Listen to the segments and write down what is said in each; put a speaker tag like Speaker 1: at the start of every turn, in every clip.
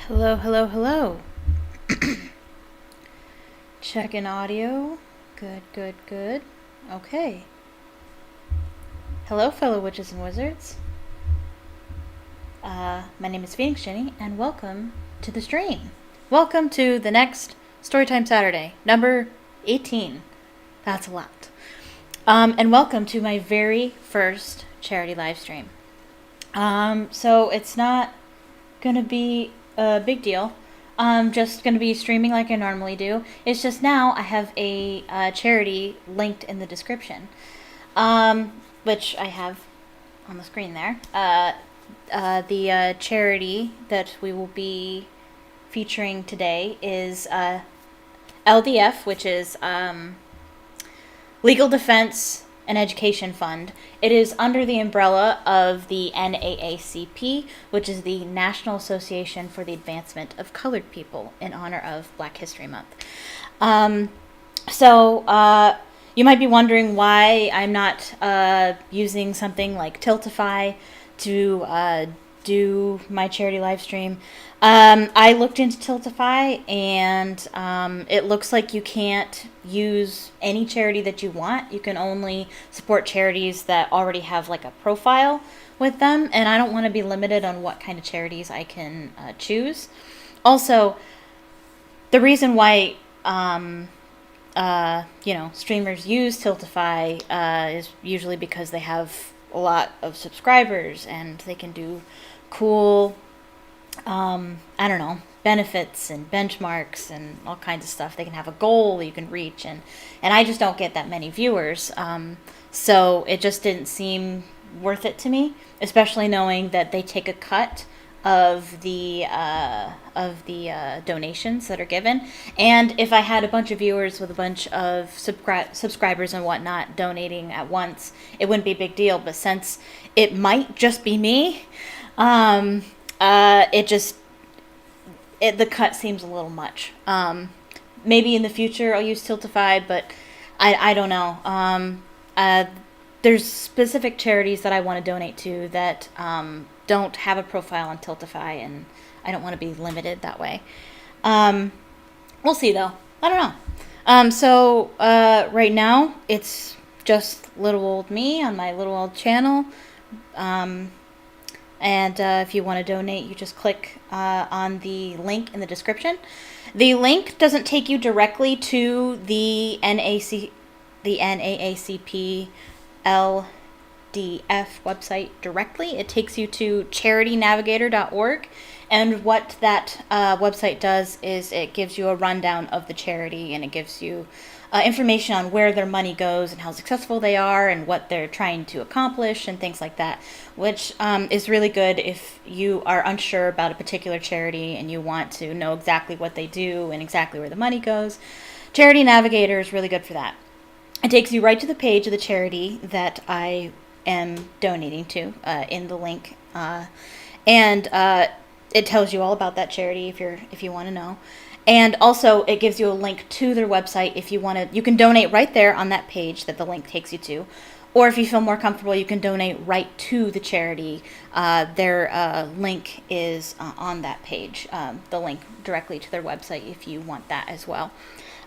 Speaker 1: Hello, hello, hello. Checking audio. Good, good, good. Okay. Hello, fellow witches and wizards. My name is PhoenixGinny, and welcome to the stream. Welcome to the next Storytime Saturday, number 18. That's a lot. And welcome to my very first charity live stream. So it's not gonna be a big deal. I'm just going to be streaming like I normally do. It's just now I have a charity linked in the description, which I have on the screen there. The charity that we will be featuring today is LDF, which is Legal Defense and Education Fund. It is under the umbrella of the NAACP, which is the National Association for the Advancement of Colored People, in honor of Black History Month. So you might be wondering why I'm not using something like Tiltify to do my charity live stream. I looked into Tiltify, and it looks like you can't use any charity that you want. You can only support charities that already have like a profile with them, and I don't want to be limited on what kind of charities I can choose. Also, the reason why streamers use Tiltify is usually because they have a lot of subscribers and they can do cool benefits and benchmarks and all kinds of stuff. They can have a goal you can reach, and I just don't get that many viewers, so it just didn't seem worth it to me, especially knowing that they take a cut of the donations that are given. And if I had a bunch of viewers with a bunch of subscribers and whatnot donating at once, it wouldn't be a big deal. But since it might just be me, the cut seems a little much. Maybe in the future I'll use Tiltify, but I don't know. There's specific charities that I want to donate to that don't have a profile on Tiltify, and I don't want to be limited that way. We'll see, though. I don't know. So right now it's just little old me on my little old channel. And if you want to donate, you just click on the link in the description. The link doesn't take you directly to the NAACP LDF website directly. It takes you to charitynavigator.org. And what that website does is it gives you a rundown of the charity, and it gives you information on where their money goes and how successful they are and what they're trying to accomplish and things like that, which is really good if you are unsure about a particular charity and you want to know exactly what they do and exactly where the money goes. Charity Navigator is really good for that. It takes you right to the page of the charity that I am donating to in the link, and it tells you all about that charity if you want to know. And also, it gives you a link to their website if you want to. You can donate right there on that page that the link takes you to. Or if you feel more comfortable, you can donate right to the charity. Their link is on that page, the link directly to their website if you want that as well.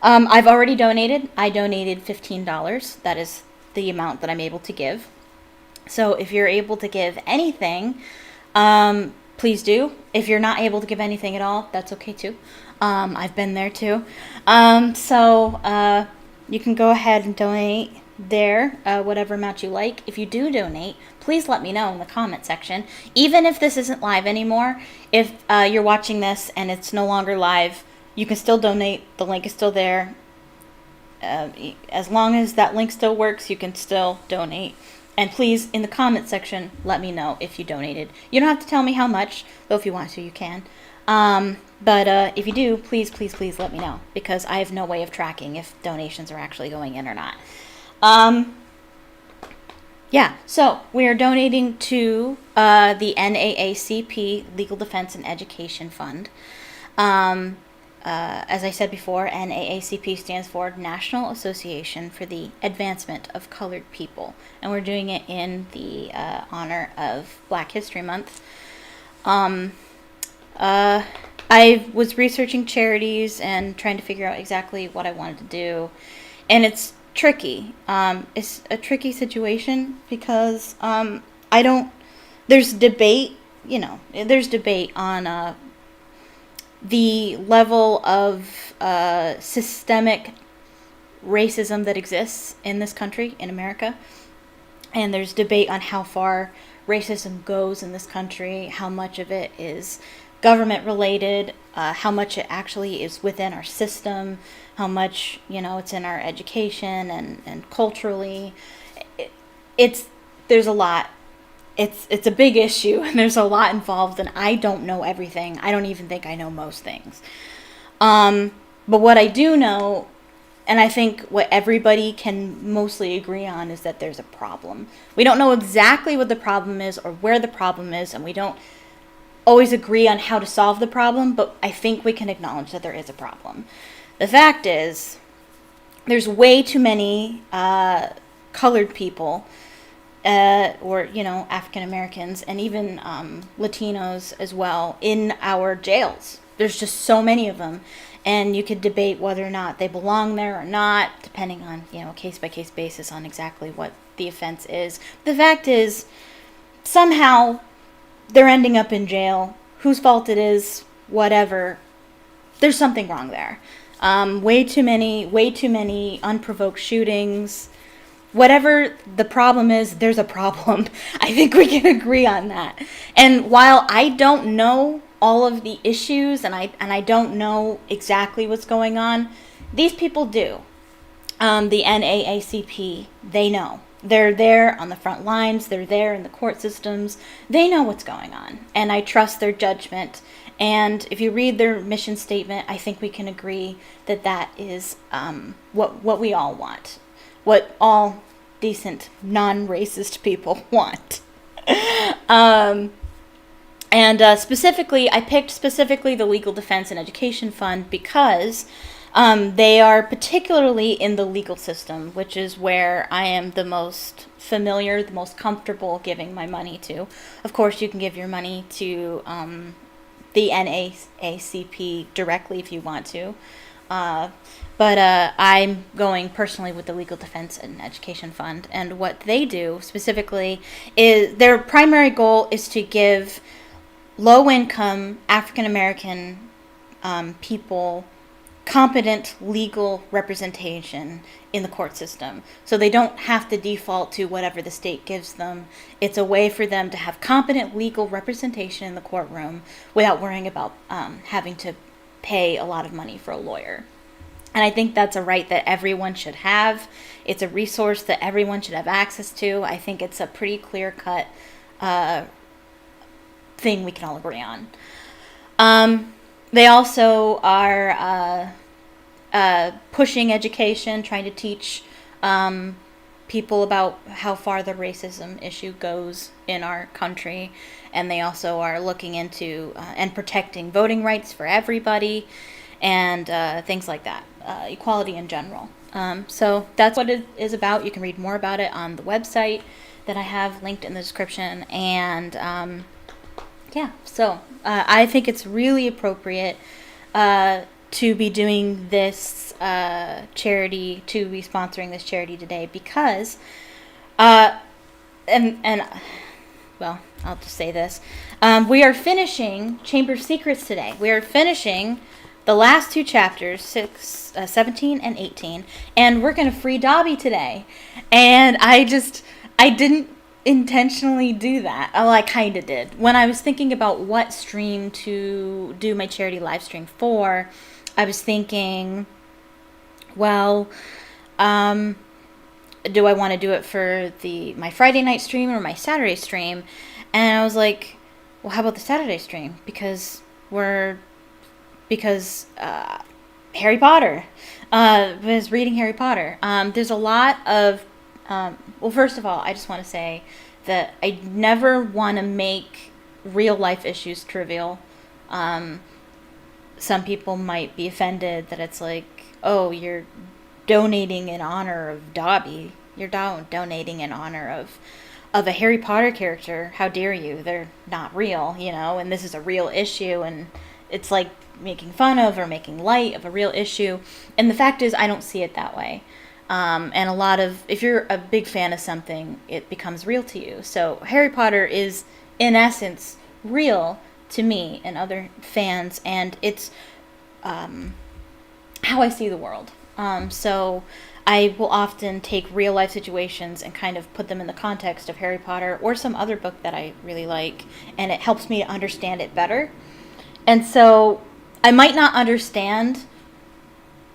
Speaker 1: I've already donated. I donated $15. That is the amount that I'm able to give. So if you're able to give anything, please do. If you're not able to give anything at all, that's okay too. I've been there too. So you can go ahead and donate there, whatever amount you like. If you do donate, please let me know in the comment section. Even if this isn't live anymore, if you're watching this and it's no longer live, you can still donate. The link is still there. As long as that link still works, you can still donate. And please, in the comment section, let me know if you donated. You don't have to tell me how much, though if you want to, you can. But if you do, please, please, please let me know, because I have no way of tracking if donations are actually going in or not. Yeah, so we are donating to the NAACP Legal Defense and Education Fund. As I said before, NAACP stands for National Association for the Advancement of Colored People, and we're doing it in the honor of Black History Month. I was researching charities and trying to figure out exactly what I wanted to do, and it's tricky. It's a tricky situation because I don't. There's debate, there's debate on the level of systemic racism that exists in this country, in America, and there's debate on how far racism goes in this country, how much of it is government related, how much it actually is within our system, how much it's in our education and culturally. There's a lot. It's a big issue, and there's a lot involved, and I don't know everything. I don't even think I know most things. But what I do know, and I think what everybody can mostly agree on, is that there's a problem. We don't know exactly what the problem is or where the problem is, and we don't always agree on how to solve the problem, but I think we can acknowledge that there is a problem. The fact is, there's way too many colored people, or African Americans, and even Latinos as well, in our jails. There's just so many of them, and you could debate whether or not they belong there or not, depending on case by case basis on exactly what the offense is. The fact is, somehow they're ending up in jail. Whose fault it is, whatever. There's something wrong there. Way too many unprovoked shootings. Whatever the problem is, there's a problem. I think we can agree on that. And while I don't know all of the issues, and I don't know exactly what's going on, these people do. The NAACP, they know. They're there on the front lines. They're there in the court systems. They know what's going on, and I trust their judgment. And if you read their mission statement, I think we can agree that that is what we all want, what all decent, non-racist people want. Specifically, I picked specifically the Legal Defense and Education Fund because they are particularly in the legal system, which is where I am the most familiar, the most comfortable giving my money to. Of course, you can give your money to the NAACP directly if you want to. But I'm going personally with the Legal Defense and Education Fund. And what they do specifically is their primary goal is to give low-income African-American people competent legal representation in the court system. So they don't have to default to whatever the state gives them. It's a way for them to have competent legal representation in the courtroom without worrying about having to pay a lot of money for a lawyer. And I think that's a right that everyone should have. It's a resource that everyone should have access to. I think it's a pretty clear-cut thing we can all agree on. They also are pushing education, trying to teach people about how far the racism issue goes in our country. And they also are looking into and protecting voting rights for everybody and things like that, equality in general. So that's what it is about. You can read more about it on the website that I have linked in the description. And so I think it's really appropriate to be doing this charity, to be sponsoring this charity today because, well, I'll just say this. We are finishing Chamber of Secrets today. We are finishing the last two chapters, 17 and 18, and we're going to free Dobby today. And I didn't intentionally do that. Well, I kind of did. When I was thinking about what stream to do my charity live stream for, I was thinking, well, do I want to do it for my Friday night stream or my Saturday stream? And I was like, well, how about the Saturday stream? Because Harry Potter. Was reading Harry Potter. There's a lot of well, first of all, I just want to say that I never want to make real life issues trivial. Some people might be offended that it's like, oh, you're donating in honor of Dobby. You're donating in honor of a Harry Potter character. How dare you? They're not real, and this is a real issue, and it's like making fun of or making light of a real issue. And the fact is, I don't see it that way. And a lot of, if you're a big fan of something, it becomes real to you. So Harry Potter is, in essence, real to me and other fans, and it's how I see the world. So I will often take real life situations and kind of put them in the context of Harry Potter or some other book that I really like, and it helps me to understand it better. And so I might not understand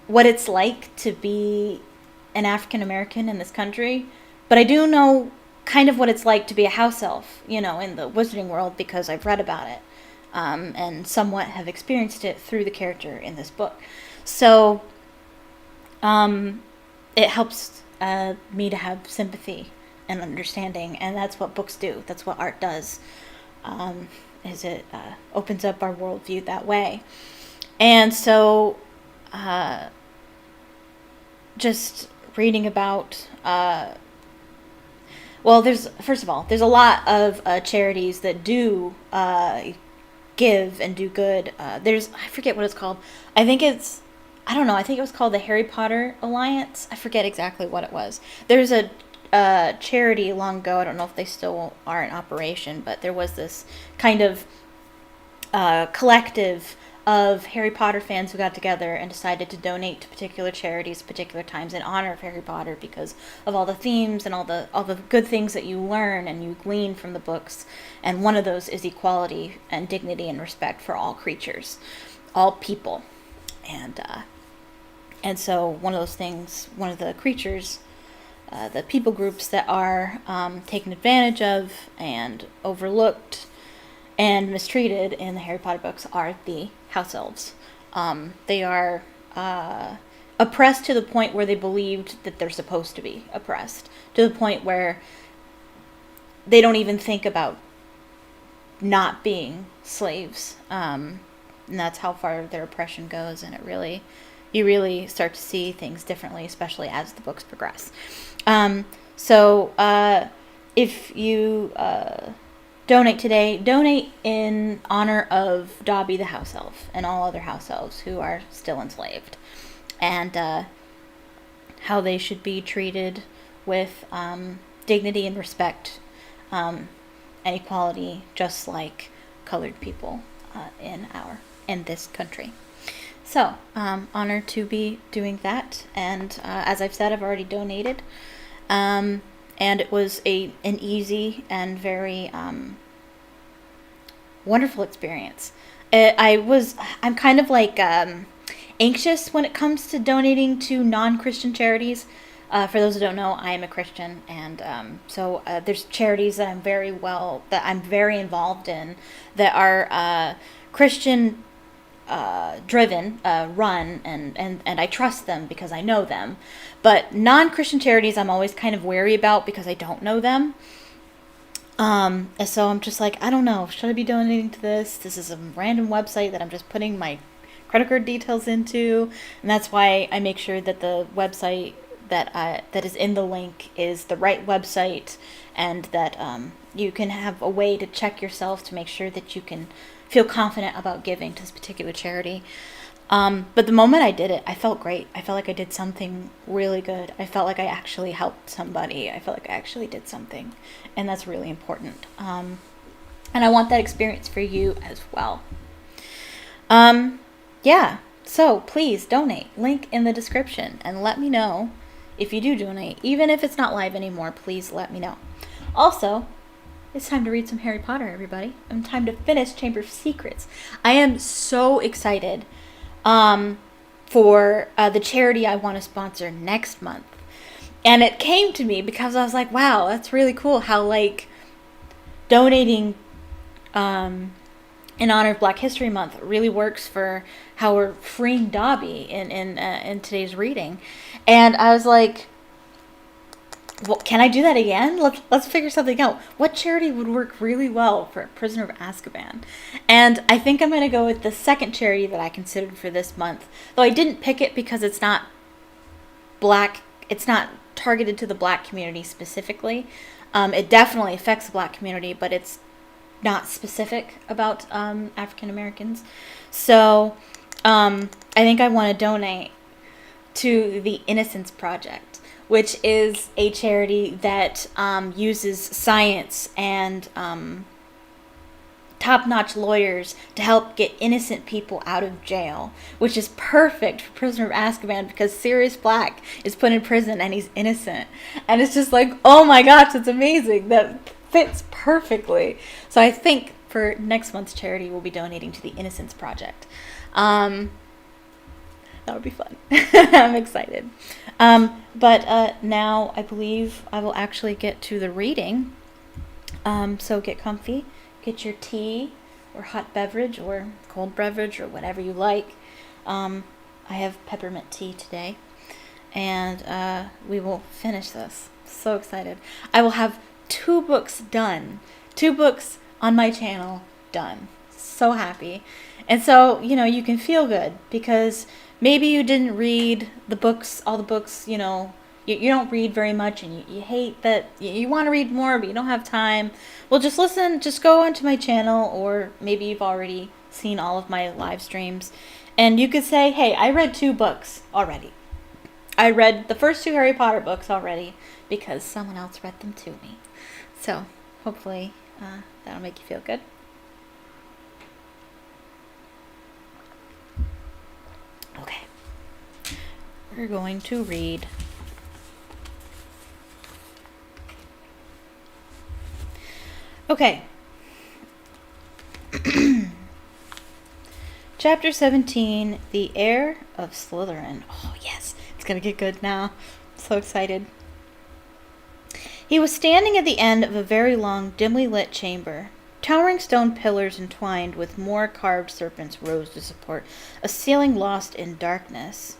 Speaker 1: what it's like to be an African American in this country, but I do know kind of what it's like to be a house elf, in the wizarding world, because I've read about it, and somewhat have experienced it through the character in this book. So it helps me to have sympathy and understanding, and that's what books do. That's what art does, is it opens up our worldview that way. And so just reading about, there's a lot of charities that do give and do good. I forget what it's called. I think it was called the Harry Potter Alliance. I forget exactly what it was. There's a charity long ago. I don't know if they still are in operation, but there was this kind of collective of Harry Potter fans who got together and decided to donate to particular charities at particular times in honor of Harry Potter, because of all the themes and all the good things that you learn and you glean from the books. And one of those is equality and dignity and respect for all creatures, all people. And so one of the creatures, the people groups that are taken advantage of and overlooked and mistreated in the Harry Potter books are the House Elves. They are oppressed to the point where they believed that they're supposed to be oppressed, to the point where they don't even think about not being slaves. And that's how far their oppression goes, and you really start to see things differently, especially as the books progress. So if you donate today, donate in honor of Dobby the House Elf and all other House Elves who are still enslaved, and how they should be treated with dignity and respect and equality, just like colored people in this country. So, honored to be doing that, and as I've said, I've already donated. And it was an easy and very wonderful experience. I'm kind of like anxious when it comes to donating to non-Christian charities. For those who don't know, I am a Christian, and so there's charities that I'm very involved in that are Christian driven, run, and I trust them because I know them. But non-Christian charities I'm always kind of wary about because I don't know them. And so I'm just like, I don't know, should I be donating to this? This is a random website that I'm just putting my credit card details into, and that's why I make sure that the website that is in the link is the right website, and that you can have a way to check yourself to make sure that you can feel confident about giving to this particular charity. But the moment I did it, I felt great. I felt like I did something really good. I felt like I actually helped somebody. I felt like I actually did something, and that's really important. And I want that experience for you as well. Yeah, so please donate. Link in the description, and let me know if you do donate. Even if it's not live anymore, please let me know. Also, it's time to read some Harry Potter, everybody. It's time to finish Chamber of Secrets. I am so excited for the charity I want to sponsor next month. And it came to me because I was like, wow, that's really cool how, like, donating in honor of Black History Month really works for how we're freeing Dobby in today's reading. And I was like, well, can I do that again? Let's figure something out. What charity would work really well for Prisoner of Azkaban? And I think I'm going to go with the second charity that I considered for this month. Though I didn't pick it because it's not Black. It's not targeted to the Black community specifically. It definitely affects the Black community, but it's not specific about African Americans. So I think I want to donate to the Innocence Project, which is a charity that uses science and top-notch lawyers to help get innocent people out of jail, which is perfect for Prisoner of Azkaban because Sirius Black is put in prison and he's innocent. And it's just like, oh my gosh, it's amazing. That fits perfectly. So I think for next month's charity, we'll be donating to the Innocence Project. That would be fun. I'm excited. But now I believe I will actually get to the reading. So get comfy. Get your tea or hot beverage or cold beverage or whatever you like. I have peppermint tea today. And we will finish this. So excited. I will have 2 books done. 2 books on my channel done. So happy. And so, you can feel good because maybe you didn't read the books, all the books, you don't read very much and you hate that you want to read more but you don't have time. Well, just listen, just go onto my channel, or maybe you've already seen all of my live streams and you could say, hey, I read 2 books already. I read the first 2 Harry Potter books already because someone else read them to me. So hopefully that'll make you feel good. Okay. We're going to read Okay. Chapter 17, The Heir of Slytherin. Oh, yes. It's going to get good now. I'm so excited. He was standing at the end of a very long, dimly lit chamber. Towering stone pillars entwined with more carved serpents rose to support a ceiling lost in darkness,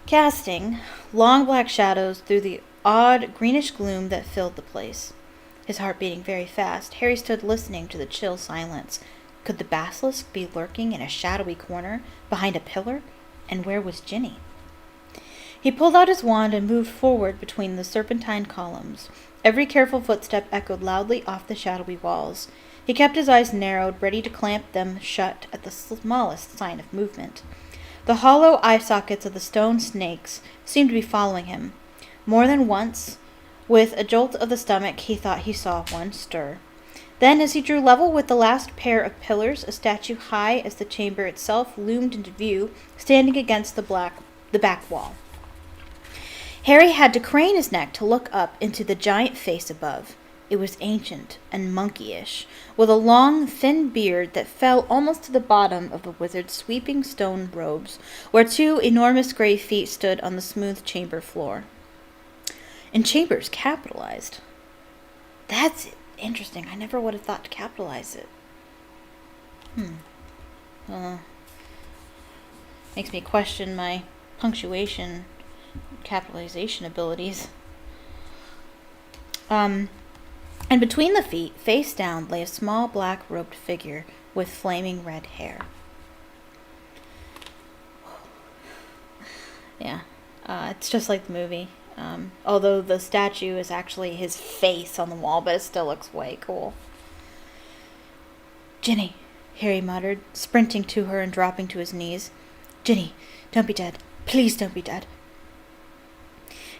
Speaker 1: casting long black shadows through the odd greenish gloom that filled the place. His heart beating very fast, Harry stood listening to the chill silence. Could the basilisk be lurking in a shadowy corner behind a pillar? And where was Ginny? He pulled out his wand and moved forward between the serpentine columns. Every careful footstep echoed loudly off the shadowy walls. He kept his eyes narrowed, ready to clamp them shut at the smallest sign of movement. The hollow eye sockets of the stone snakes seemed to be following him. More than once, with a jolt of the stomach, he thought he saw one stir. Then, as he drew level with the last pair of pillars, a statue high as the chamber itself loomed into view, standing against the back wall. Harry had to crane his neck to look up into the giant face above. It was ancient and monkeyish, with a long, thin beard that fell almost to the bottom of the wizard's sweeping stone robes, where 2 enormous gray feet stood on the smooth chamber floor. And chambers capitalized. That's interesting. I never would have thought to capitalize it. Makes me question my punctuation capitalization abilities. And between the feet, face down, lay a small black-robed figure with flaming red hair. Yeah, it's just like the movie. Although the statue is actually his face on the wall, but it still looks way cool. Ginny, Harry muttered, sprinting to her and dropping to his knees. Ginny, don't be dead. Please don't be dead.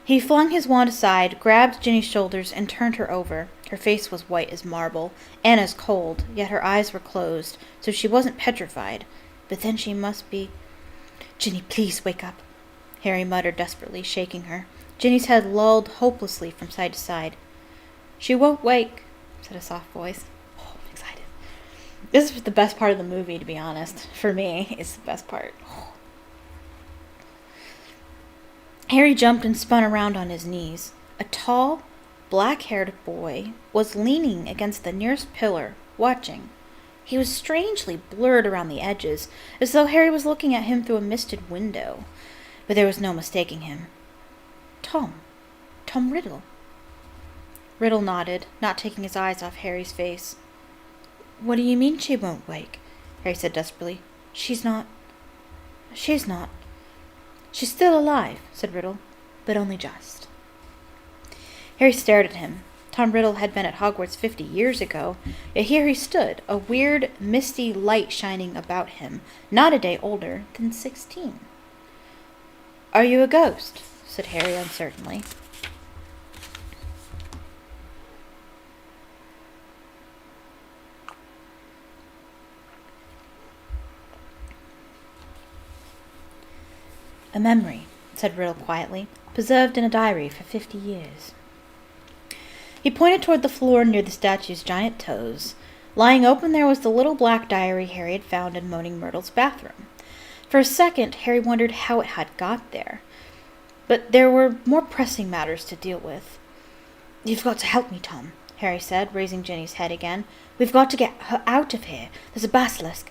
Speaker 1: He flung his wand aside, grabbed Ginny's shoulders, and turned her over. Her face was white as marble, and as cold, yet her eyes were closed, so she wasn't petrified. But then she must be... Ginny, please wake up, Harry muttered desperately, shaking her. Ginny's head lolled hopelessly from side to side. She won't wake, said a soft voice. Oh, I'm excited. This is the best part of the movie, to be honest. For me, it's the best part. Oh. Harry jumped and spun around on his knees. A tall, black-haired boy was leaning against the nearest pillar, watching. He was strangely blurred around the edges, as though Harry was looking at him through a misted window. But there was no mistaking him. Tom Riddle. Riddle nodded, not taking his eyes off Harry's face. What do you mean she won't wake? Harry said desperately. She's not. She's still alive, said Riddle, but only just. Harry stared at him. Tom Riddle had been at Hogwarts 50 years ago, yet here he stood, a weird, misty light shining about him, not a day older than 16. "Are you a ghost?" said Harry uncertainly. "A memory," said Riddle quietly, "preserved in a diary for 50 years. He pointed toward the floor near the statue's giant toes. Lying open there was the little black diary Harry had found in Moaning Myrtle's bathroom. For a second, Harry wondered how it had got there. But there were more pressing matters to deal with. "You've got to help me, Tom," Harry said, raising Ginny's head again. "We've got to get her out of here. There's a basilisk.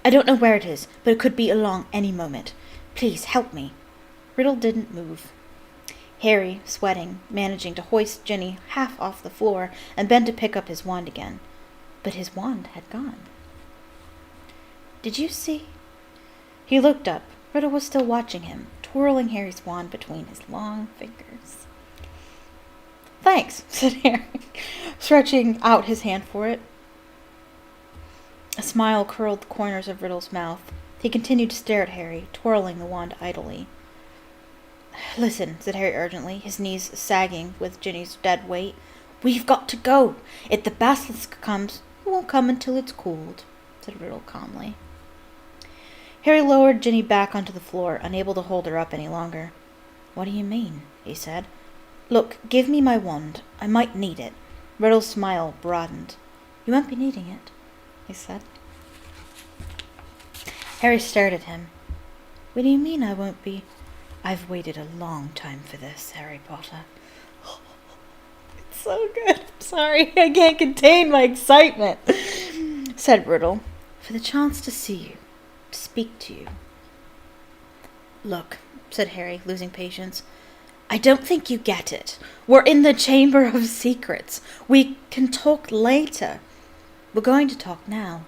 Speaker 1: I don't know where it is, but it could be along any moment. Please, help me." Riddle didn't move. Harry, sweating, managing to hoist Ginny half off the floor and bend to pick up his wand again. But his wand had gone. "Did you see?" He looked up. Riddle was still watching him, twirling Harry's wand between his long fingers. "Thanks," said Harry, stretching out his hand for it. A smile curled the corners of Riddle's mouth. He continued to stare at Harry, twirling the wand idly. "Listen," said Harry urgently, his knees sagging with Ginny's dead weight. "We've got to go. If the basilisk comes, it won't come until it's cooled," said Riddle calmly. Harry lowered Ginny back onto the floor, unable to hold her up any longer. "What do you mean?" he said. "Look, give me my wand. I might need it." Riddle's smile broadened. "You won't be needing it," he said. Harry stared at him. "What do you mean I won't be?" "I've waited a long time for this, Harry Potter." "It's so good. I'm sorry, I can't contain my excitement," said Riddle. "For the chance to see you, to speak to you." "Look," said Harry, losing patience. "I don't think you get it. We're in the Chamber of Secrets. We can talk later." "We're going to talk now,"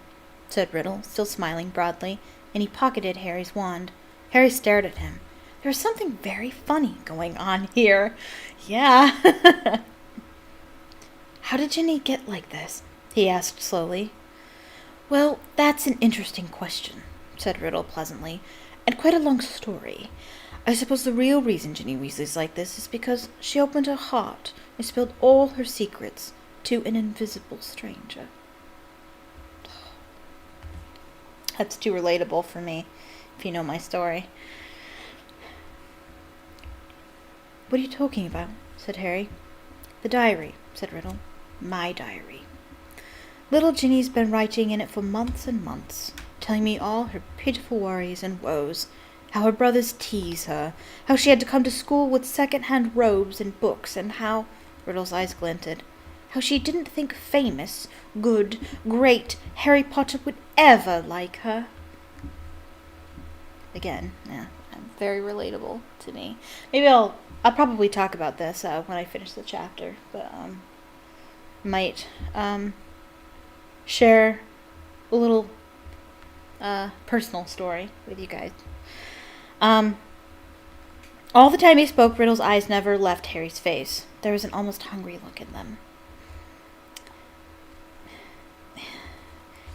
Speaker 1: said Riddle, still smiling broadly, and he pocketed Harry's wand. Harry stared at him. There was something very funny going on here. Yeah. "How did Ginny get like this?" he asked slowly. "Well, that's an interesting question," said Riddle pleasantly, "and quite a long story. I suppose the real reason Ginny Weasley's like this is because she opened her heart and spilled all her secrets to an invisible stranger." That's too relatable for me, if you know my story. "What are you talking about?" said Harry. "The diary," said Riddle. "My diary. Little Ginny's been writing in it for months and months, telling me all her pitiful worries and woes, how her brothers tease her, how she had to come to school with second-hand robes and books, and how," Riddle's eyes glinted, "how she didn't think famous, good, great Harry Potter would ever like her." Again, yeah, very relatable to me. Maybe I'll probably talk about this when I finish the chapter, but might share a little personal story with you guys. All the time he spoke, Riddle's eyes never left Harry's face. There was an almost hungry look in them.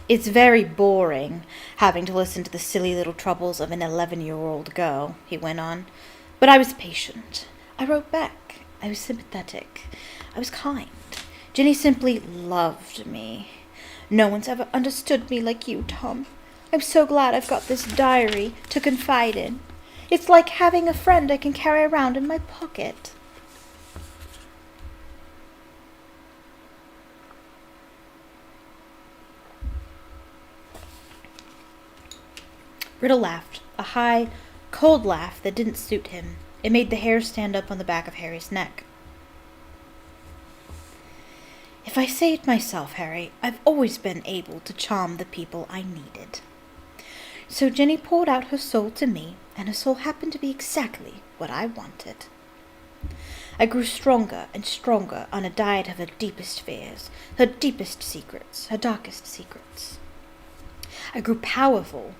Speaker 1: "It's very boring, having to listen to the silly little troubles of an 11-year-old girl," he went on. "But I was patient. I wrote back. I was sympathetic. I was kind. Ginny simply loved me. No one's ever understood me like you, Tom. I'm so glad I've got this diary to confide in. It's like having a friend I can carry around in my pocket." Riddle laughed, a high, cold laugh that didn't suit him. It made the hair stand up on the back of Harry's neck. "If I say it myself, Harry, I've always been able to charm the people I needed. So Ginny poured out her soul to me, and her soul happened to be exactly what I wanted. I grew stronger and stronger on a diet of her deepest fears, her deepest secrets, her darkest secrets. I grew powerful,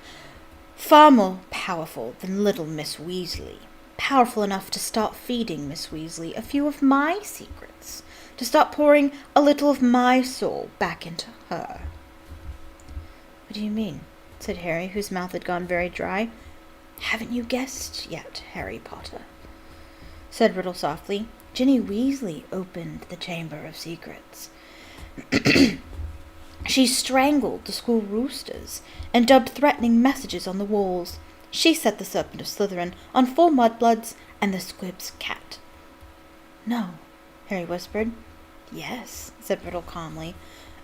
Speaker 1: far more powerful than little Miss Weasley, powerful enough to start feeding Miss Weasley a few of my secrets, to start pouring a little of my soul back into her." "What do you mean?" said Harry, whose mouth had gone very dry. "Haven't you guessed yet, Harry Potter?" said Riddle softly. "Ginny Weasley opened the Chamber of Secrets. She strangled the school roosters and dubbed threatening messages on the walls. She set the Serpent of Slytherin on 4 mudbloods and the Squib's cat." "No," Harry whispered. "Yes," said Riddle calmly.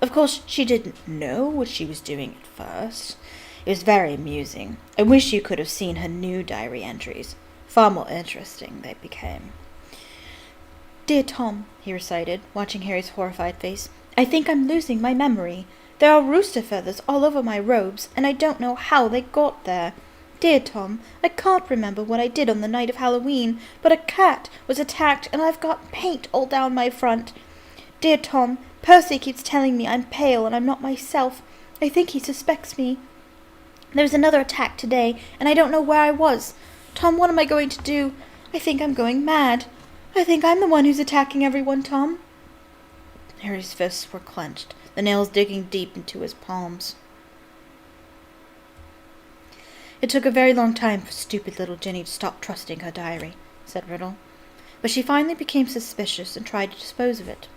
Speaker 1: "Of course, she didn't know what she was doing at first. It was very amusing. I wish you could have seen her new diary entries. Far more interesting they became." "Dear Tom," he recited, watching Harry's horrified face, "I think I'm losing my memory. There are rooster feathers all over my robes, and I don't know how they got there. Dear Tom, I can't remember what I did on the night of Halloween, but a cat was attacked and I've got paint all down my front. Dear Tom, Percy keeps telling me I'm pale and I'm not myself. I think he suspects me. There was another attack today, and I don't know where I was. Tom, what am I going to do? I think I'm going mad. I think I'm the one who's attacking everyone, Tom." Harry's fists were clenched, the nails digging deep into his palms. "It took a very long time for stupid little Ginny to stop trusting her diary," said Riddle. "But she finally became suspicious and tried to dispose of it.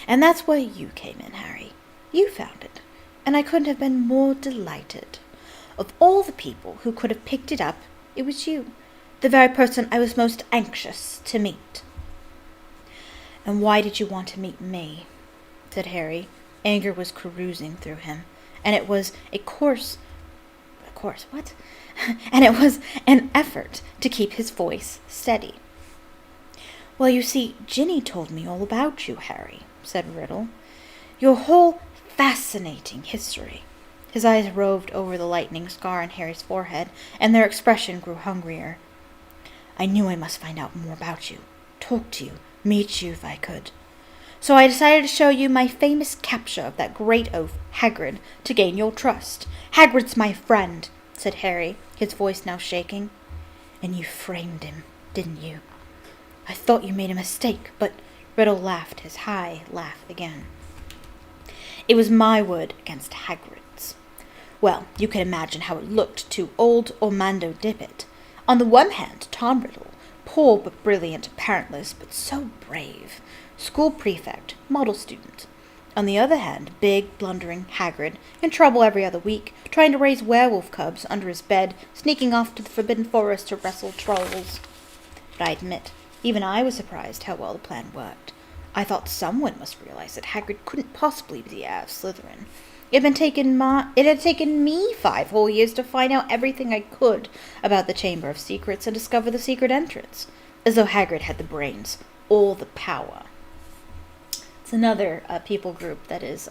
Speaker 1: And that's where you came in, Harry. You found it, and I couldn't have been more delighted. Of all the people who could have picked it up, it was you, the very person I was most anxious to meet." "And why did you want to meet me?" said Harry. Anger was carousing through him, and it was and it was an effort to keep his voice steady. "Well, you see, Ginny told me all about you, Harry," said Riddle. "Your whole fascinating history." His eyes roved over the lightning scar on Harry's forehead, and their expression grew hungrier. "I knew I must find out more about you, talk to you, meet you if I could. So I decided to show you my famous capture of that great oaf, Hagrid, to gain your trust. Hagrid's my friend," said Harry, his voice now shaking. "And you framed him, didn't you? I thought you made a mistake, but—" Riddle laughed his high laugh again. "It was my word against Hagrid's. Well, you can imagine how it looked to old Orlando Dippet. On the one hand, Tom Riddle, poor but brilliant, parentless, but so brave, school prefect, model student. On the other hand, big, blundering Hagrid, in trouble every other week, trying to raise werewolf cubs under his bed, sneaking off to the Forbidden Forest to wrestle trolls. But I admit, even I was surprised how well the plan worked. I thought someone must realize that Hagrid couldn't possibly be the heir of Slytherin. It had taken me 5 whole years to find out everything I could about the Chamber of Secrets and discover the secret entrance. As though Hagrid had the brains, all the power." It's another people group that is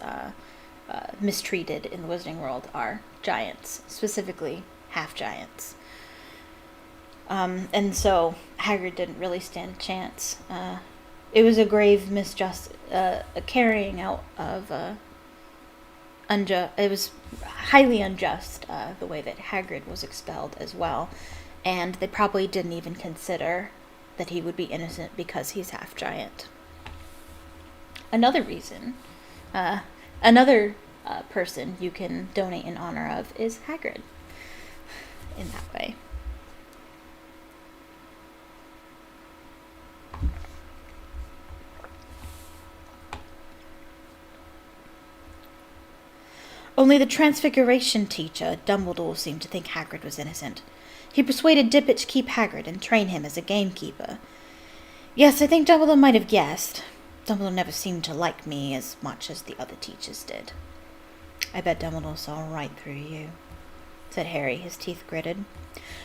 Speaker 1: mistreated in the Wizarding world are giants, specifically half-giants. And so Hagrid didn't really stand a chance. It was a grave a carrying out of it was highly unjust, the way that Hagrid was expelled as well. And they probably didn't even consider that he would be innocent because he's half-giant. Another reason, another person you can donate in honor of is Hagrid, in that way. Only the Transfiguration teacher, Dumbledore, seemed to think Hagrid was innocent. He persuaded Dippet to keep Hagrid and train him as a gamekeeper. Yes, I think Dumbledore might have guessed. Dumbledore never seemed to like me as much as the other teachers did. I bet Dumbledore saw right through you, said Harry, his teeth gritted.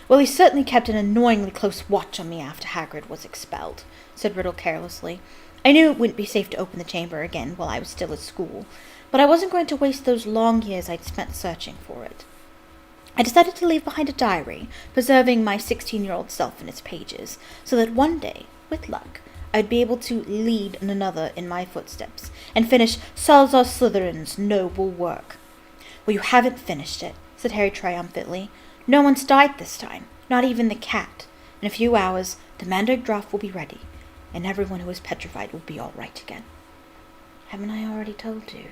Speaker 1: Well, he certainly kept an annoyingly close watch on me after Hagrid was expelled, said Riddle carelessly. I knew it wouldn't be safe to open the chamber again while I was still at school, but I wasn't going to waste those long years I'd spent searching for it. I decided to leave behind a diary, preserving my 16-year-old self in its pages, so that one day, with luck, I'd be able to lead another in my footsteps and finish Salazar Slytherin's noble work. Well, you haven't finished it, said Harry triumphantly. No one's died this time, not even the cat. In a few hours, the Mandrake draft will be ready. and everyone who is petrified will be all right again." "Haven't I already told you,"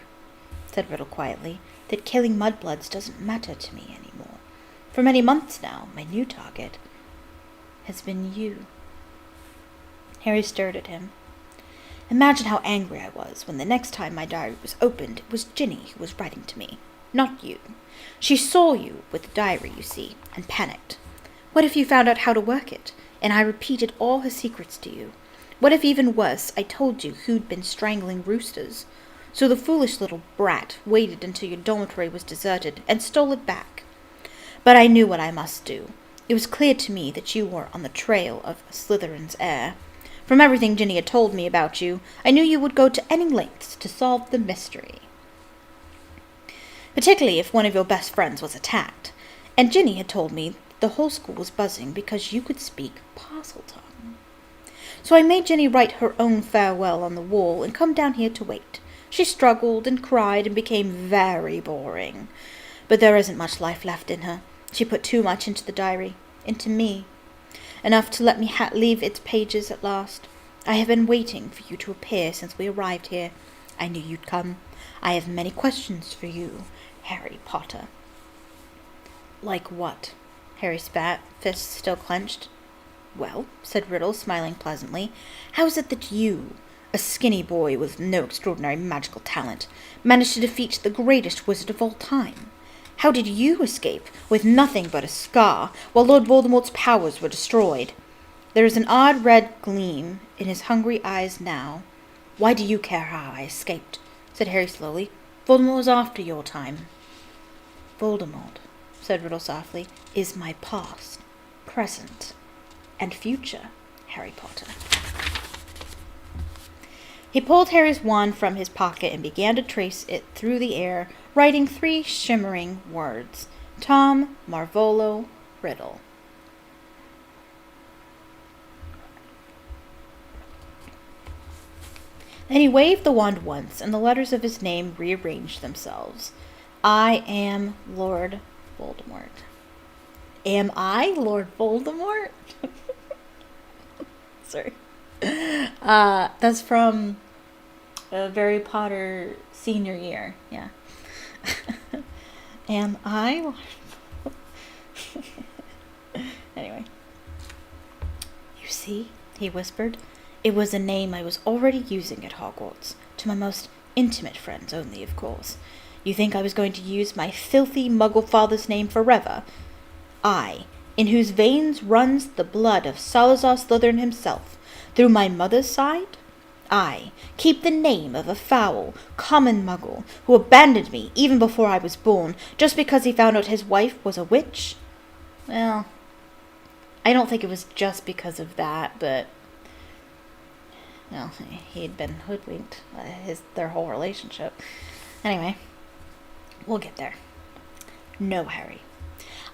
Speaker 1: said Riddle quietly, "that killing mudbloods doesn't matter to me anymore? For many months now, my new target has been you." Harry stared at him. "Imagine how angry I was when the next time my diary was opened, it was Ginny who was writing to me, not you. She saw you with the diary, you see, and panicked. What if you found out how to work it, and I repeated all her secrets to you? What if, even worse, I told you who'd been strangling roosters? So the foolish little brat waited until your dormitory was deserted and stole it back. But I knew what I must do. It was clear to me that you were on the trail of Slytherin's heir. From everything Ginny had told me about you, I knew you would go to any lengths to solve the mystery. Particularly if one of your best friends was attacked. And Ginny had told me the whole school was buzzing because you could speak Parseltongue. So I made Ginny write her own farewell on the wall and come down here to wait. She struggled and cried and became very boring. But there isn't much life left in her. She put too much into the diary, into me. Enough to let me leave its pages at last. I have been waiting for you to appear since we arrived here. I knew you'd come. I have many questions for you, Harry Potter." "Like what?" Harry spat, fists still clenched. "Well," said Riddle, smiling pleasantly, "how is it that you, a skinny boy with no extraordinary magical talent, managed to defeat the greatest wizard of all time? How did you escape with nothing but a scar while Lord Voldemort's powers were destroyed? There is an odd red gleam in his hungry eyes now. Why do you care how I escaped?" said Harry slowly. "Voldemort was after your time." "Voldemort," said Riddle softly, "is my past, present, and future, Harry Potter." He pulled Harry's wand from his pocket and began to trace it through the air, writing 3 shimmering words: Tom Marvolo Riddle. Then he waved the wand once, and the letters of his name rearranged themselves. "I am Lord Voldemort." Am I Lord Voldemort? Sorry. That's from Harry Potter senior year. Yeah. Am I Lord Anyway. "You see," he whispered, "it was a name I was already using at Hogwarts. To my most intimate friends only, of course. You think I was going to use my filthy Muggle father's name forever? I, in whose veins runs the blood of Salazar Slytherin himself, through my mother's side? I, keep the name of a foul, common Muggle who abandoned me even before I was born, just because he found out his wife was a witch? Well, I don't think it was just because of that, but well, he had been hoodwinked their whole relationship. Anyway, we'll get there. No, Harry.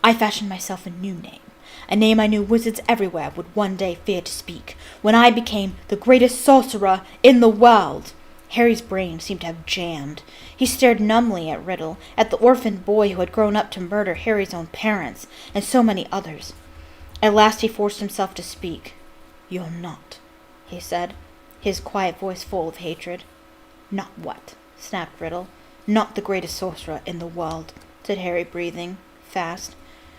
Speaker 1: I fashioned myself a new name, a name I knew wizards everywhere would one day fear to speak, when I became the greatest sorcerer in the world." Harry's brain seemed to have jammed. He stared numbly at Riddle, at the orphaned boy who had grown up to murder Harry's own parents, and so many others. At last he forced himself to speak. "You're not," he said, his quiet voice full of hatred. "Not what?" snapped Riddle. "Not the greatest sorcerer in the world," said Harry, breathing fast.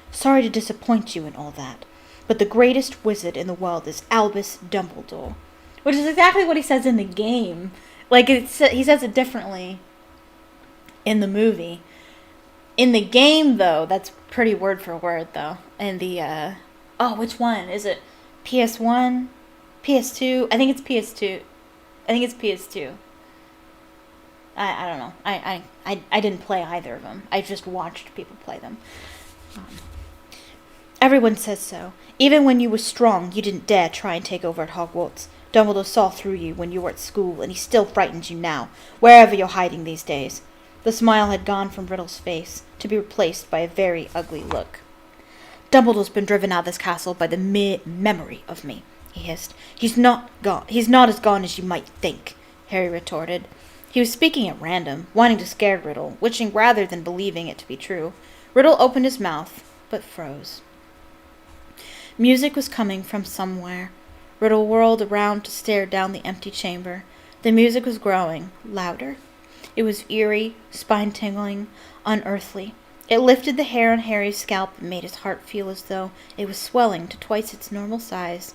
Speaker 1: "Sorry to disappoint you in all that, but the greatest wizard in the world is Albus Dumbledore." Which is exactly what he says in the game. Like, he says it differently in the movie. In the game, though, that's pretty word for word, though. And the, which one? Is it PS1? PS2? I think it's PS2. I don't know. I didn't play either of them. I just watched people play them. Everyone says so. Even when you were strong, you didn't dare try and take over at Hogwarts. Dumbledore saw through you when you were at school, and he still frightens you now, wherever you're hiding these days. The smile had gone from Riddle's face, to be replaced by a very ugly look. "Dumbledore's been driven out of this castle by the mere memory of me," he hissed. He's not as gone as you might think," Harry retorted. He was speaking at random, wanting to scare Riddle, wishing rather than believing it to be true. Riddle opened his mouth, but froze. Music was coming from somewhere. Riddle whirled around to stare down the empty chamber. The music was growing, louder. It was eerie, spine-tingling, unearthly. It lifted the hair on Harry's scalp and made his heart feel as though it was swelling to twice its normal size.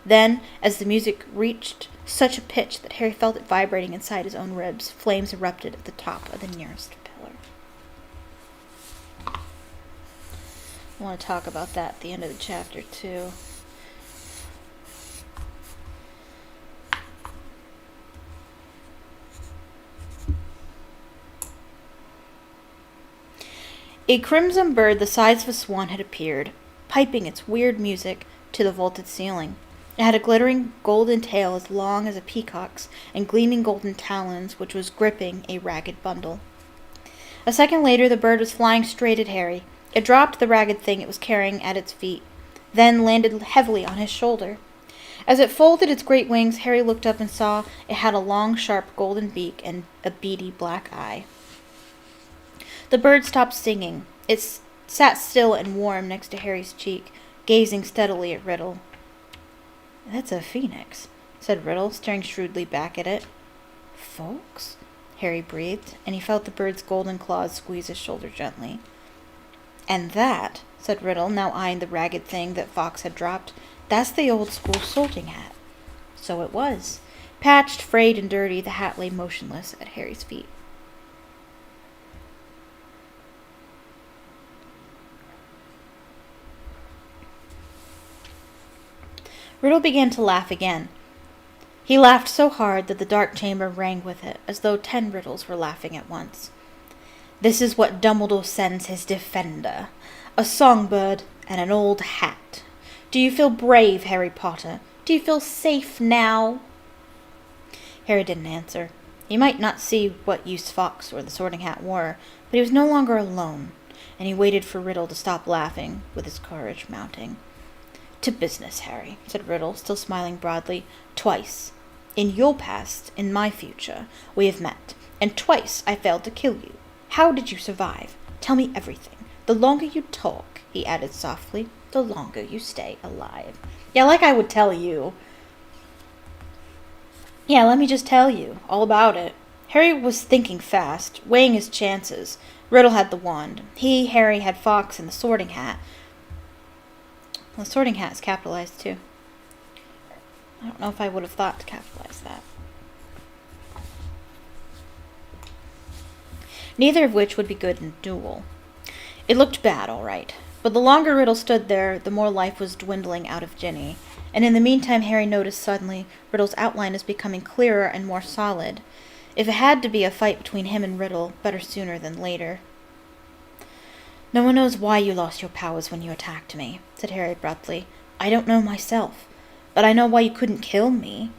Speaker 1: Then, as the music reached such a pitch that Harry felt it vibrating inside his own ribs, flames erupted at the top of the nearest pillar. I want to talk about that at the end of the chapter, too. A crimson bird the size of a swan had appeared, piping its weird music to the vaulted ceiling. It had a glittering golden tail as long as a peacock's and gleaming golden talons, which was gripping a ragged bundle. A second later, the bird was flying straight at Harry. It dropped the ragged thing it was carrying at its feet, then landed heavily on his shoulder. As it folded its great wings, Harry looked up and saw it had a long, sharp golden beak and a beady black eye. The bird stopped singing. It sat still and warm next to Harry's cheek, gazing steadily at Riddle. "That's a phoenix," said Riddle, staring shrewdly back at it. "Folks?" Harry breathed, and he felt the bird's golden claws squeeze his shoulder gently. "And that," said Riddle, now eyeing the ragged thing that Fawkes had dropped, "that's the old school sorting hat." So it was. Patched, frayed, and dirty, the hat lay motionless at Harry's feet. Riddle began to laugh again. He laughed so hard that the dark chamber rang with it, as though 10 Riddles were laughing at once. "This is what Dumbledore sends his defender. A songbird and an old hat. Do you feel brave, Harry Potter? Do you feel safe now?" Harry didn't answer. He might not see what use Fawkes or the Sorting Hat were, but he was no longer alone, and he waited for Riddle to stop laughing, with his courage mounting. "To business, Harry," said Riddle, still smiling broadly. "Twice, in your past, in my future, we have met, and twice I failed to kill you. How did you survive? Tell me everything. The longer you talk," he added softly, "the longer you stay alive." Yeah, like I would tell you. Yeah, let me just tell you all about it. Harry was thinking fast, weighing his chances. Riddle had the wand. He, Harry, had Fawkes and the Sorting Hat. Well, the Sorting Hat is capitalized, too. I don't know if I would have thought to capitalize that. Neither of which would be good in a duel. It looked bad, all right. But the longer Riddle stood there, the more life was dwindling out of Ginny. And in the meantime, Harry noticed suddenly Riddle's outline was becoming clearer and more solid. If it had to be a fight between him and Riddle, better sooner than later. "No one knows why you lost your powers when you attacked me," said Harry abruptly. "I don't know myself. But I know why you couldn't kill me.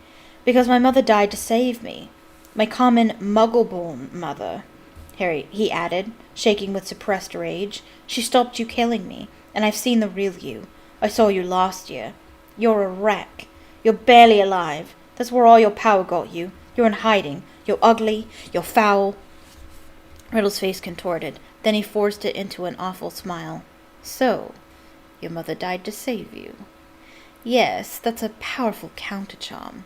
Speaker 1: Because my mother died to save me. My common muggle-born mother," he added, shaking with suppressed rage. "She stopped you killing me, and I've seen the real you. I saw you last year. You're a wreck. You're barely alive. That's where all your power got you. You're in hiding. You're ugly. You're foul." Riddle's face contorted. Then he forced it into an awful smile. "So, your mother died to save you. Yes, that's a powerful countercharm.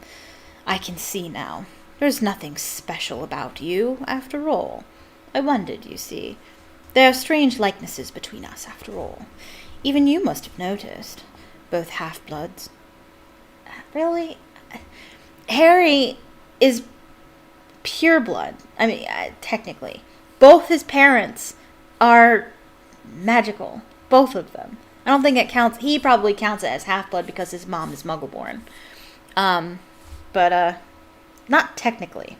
Speaker 1: I can see now. There's nothing special about you, after all. I wondered, you see. There are strange likenesses between us, after all. Even you must have noticed. Both half-bloods." Really? Harry is pure blood. I mean, technically. Both his parents are magical. Both of them. I don't think it counts. He probably counts it as half-blood because his mom is muggle-born. But not technically.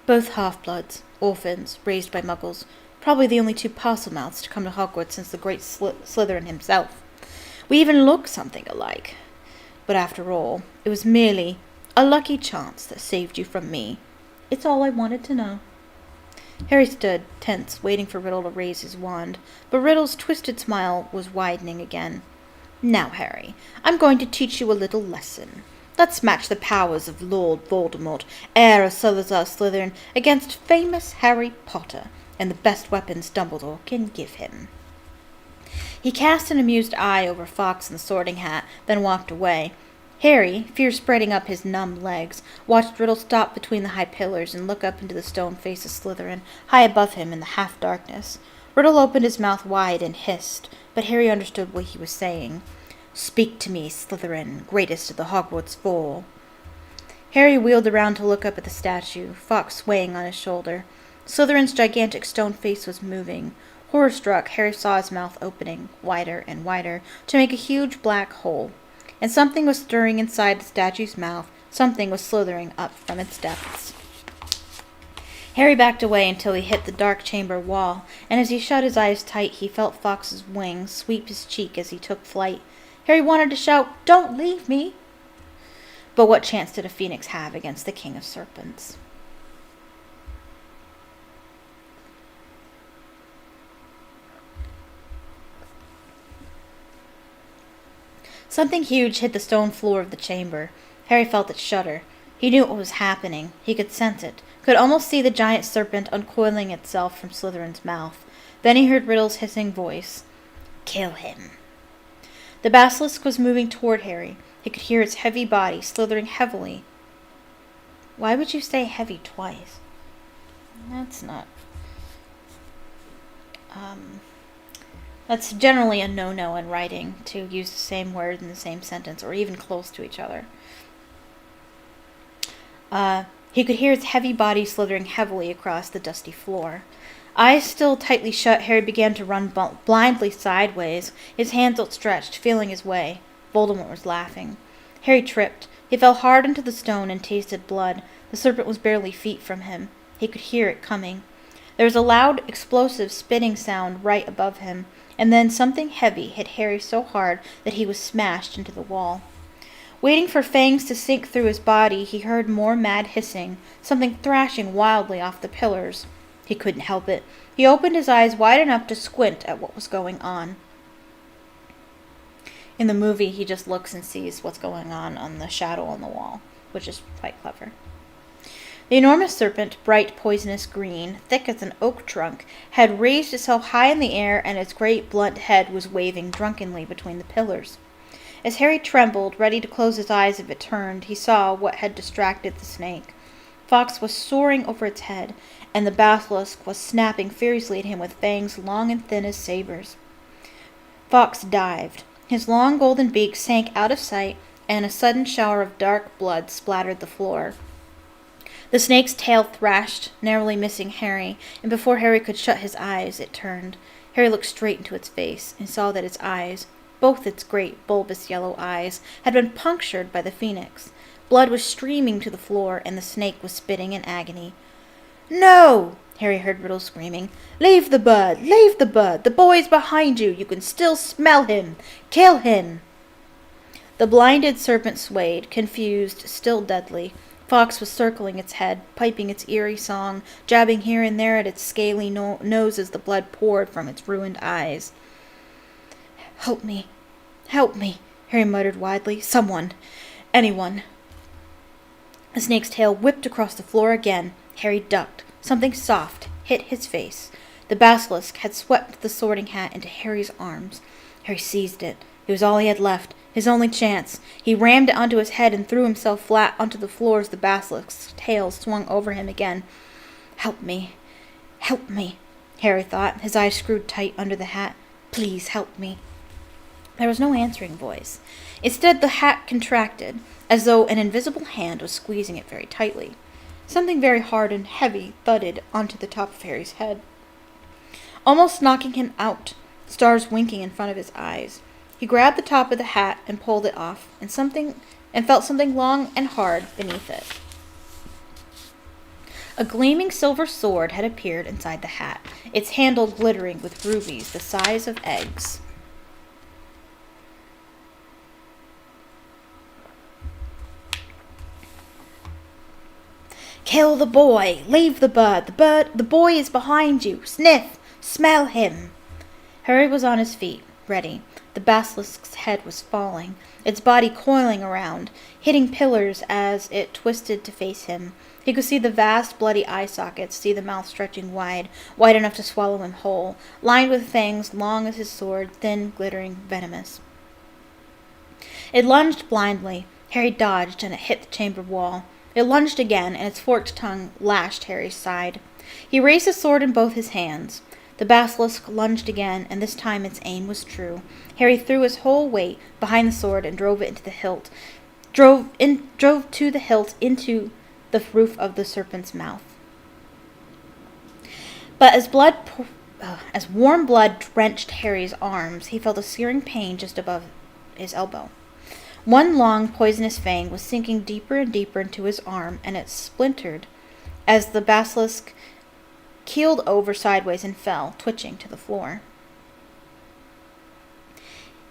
Speaker 1: Both half-bloods, orphans, raised by muggles. Probably the only 2 Parselmouths to come to Hogwarts since the great Slytherin himself. We even look something alike. But after all, it was merely a lucky chance that saved you from me. It's all I wanted to know. Harry stood, tense, waiting for Riddle to raise his wand, but Riddle's twisted smile was widening again. "Now, Harry, I'm going to teach you a little lesson. Let's match the powers of Lord Voldemort, heir of Slytherin, against famous Harry Potter, and the best weapons Dumbledore can give him." He cast an amused eye over Fawkes and the Sorting Hat, then walked away. Harry, fear spreading up his numb legs, watched Riddle stop between the high pillars and look up into the stone face of Slytherin, high above him in the half-darkness. Riddle opened his mouth wide and hissed, but Harry understood what he was saying. "Speak to me, Slytherin, greatest of the Hogwarts Four." Harry wheeled around to look up at the statue, Fawkes swaying on his shoulder. Slytherin's gigantic stone face was moving. Horror-struck, Harry saw his mouth opening, wider and wider, to make a huge black hole. And something was stirring inside the statue's mouth, something was slithering up from its depths. Harry backed away until he hit the dark chamber wall, and as he shut his eyes tight, he felt Fawkes's wings sweep his cheek as he took flight. Harry wanted to shout, "Don't leave me!" But what chance did a phoenix have against the King of Serpents? Something huge hit the stone floor of the chamber. Harry felt it shudder. He knew what was happening. He could sense it, could almost see the giant serpent uncoiling itself from Slytherin's mouth. Then he heard Riddle's hissing voice. "Kill him." The basilisk was moving toward Harry. He could hear its heavy body slithering heavily. Why would you say heavy twice? That's not... That's generally a no-no in writing, to use the same word in the same sentence, or even close to each other. He could hear its heavy body slithering heavily across the dusty floor. Eyes still tightly shut, Harry began to run blindly sideways, his hands outstretched, feeling his way. Voldemort was laughing. Harry tripped. He fell hard into the stone and tasted blood. The serpent was barely feet from him. He could hear it coming. There was a loud, explosive spitting sound right above him, and then something heavy hit Harry so hard that he was smashed into the wall. Waiting for fangs to sink through his body, he heard more mad hissing, something thrashing wildly off the pillars. He couldn't help it. He opened his eyes wide enough to squint at what was going on. In the movie, he just looks and sees what's going on the shadow on the wall, which is quite clever. The enormous serpent, bright poisonous green, thick as an oak trunk, had raised itself high in the air, and its great blunt head was waving drunkenly between the pillars. As Harry trembled, ready to close his eyes if it turned, he saw what had distracted the snake. Fawkes was soaring over its head, and the basilisk was snapping furiously at him with fangs long and thin as sabers. Fawkes dived. His long golden beak sank out of sight, and a sudden shower of dark blood splattered the floor. The snake's tail thrashed, narrowly missing Harry, and before Harry could shut his eyes, it turned. Harry looked straight into its face, and saw that its eyes, both its great, bulbous yellow eyes, had been punctured by the phoenix. Blood was streaming to the floor, and the snake was spitting in agony. "No!" Harry heard Riddle screaming. "Leave the bird! Leave the bird! The boy's behind you! You can still smell him! Kill him!" The blinded serpent swayed, confused, still deadly. Fawkes was circling its head, piping its eerie song, jabbing here and there at its scaly nose as the blood poured from its ruined eyes. "Help me! Help me!" Harry muttered wildly. "Someone! Anyone!" The snake's tail whipped across the floor again. Harry ducked. Something soft hit his face. The basilisk had swept the sorting hat into Harry's arms. Harry seized it. It was all he had left, his only chance. He rammed it onto his head and threw himself flat onto the floor as the basilisk's tail swung over him again. "Help me! Help me!" Harry thought, his eyes screwed tight under the hat. "Please help me." There was no answering voice. Instead, the hat contracted, as though an invisible hand was squeezing it very tightly. Something very hard and heavy thudded onto the top of Harry's head, almost knocking him out, stars winking in front of his eyes. He grabbed the top of the hat and pulled it off, and felt something long and hard beneath it. A gleaming silver sword had appeared inside the hat, its handle glittering with rubies the size of eggs. "Kill the boy! Leave the bird! The boy is behind you! Sniff! Smell him!" Harry was on his feet, ready. The basilisk's head was falling, its body coiling around, hitting pillars as it twisted to face him. He could see the vast, bloody eye sockets, see the mouth stretching wide enough to swallow him whole, lined with fangs long as his sword, thin, glittering, venomous. It lunged blindly. Harry dodged, and it hit the chamber wall. It lunged again, and its forked tongue lashed Harry's side. He raised his sword in both his hands. The basilisk lunged again, and this time its aim was true. Harry threw his whole weight behind the sword and drove it into the hilt. Drove to the hilt into the roof of the serpent's mouth. But as warm blood drenched Harry's arms, he felt a searing pain just above his elbow. One long, poisonous fang was sinking deeper and deeper into his arm, and it splintered as the basilisk keeled over sideways and fell, twitching to the floor.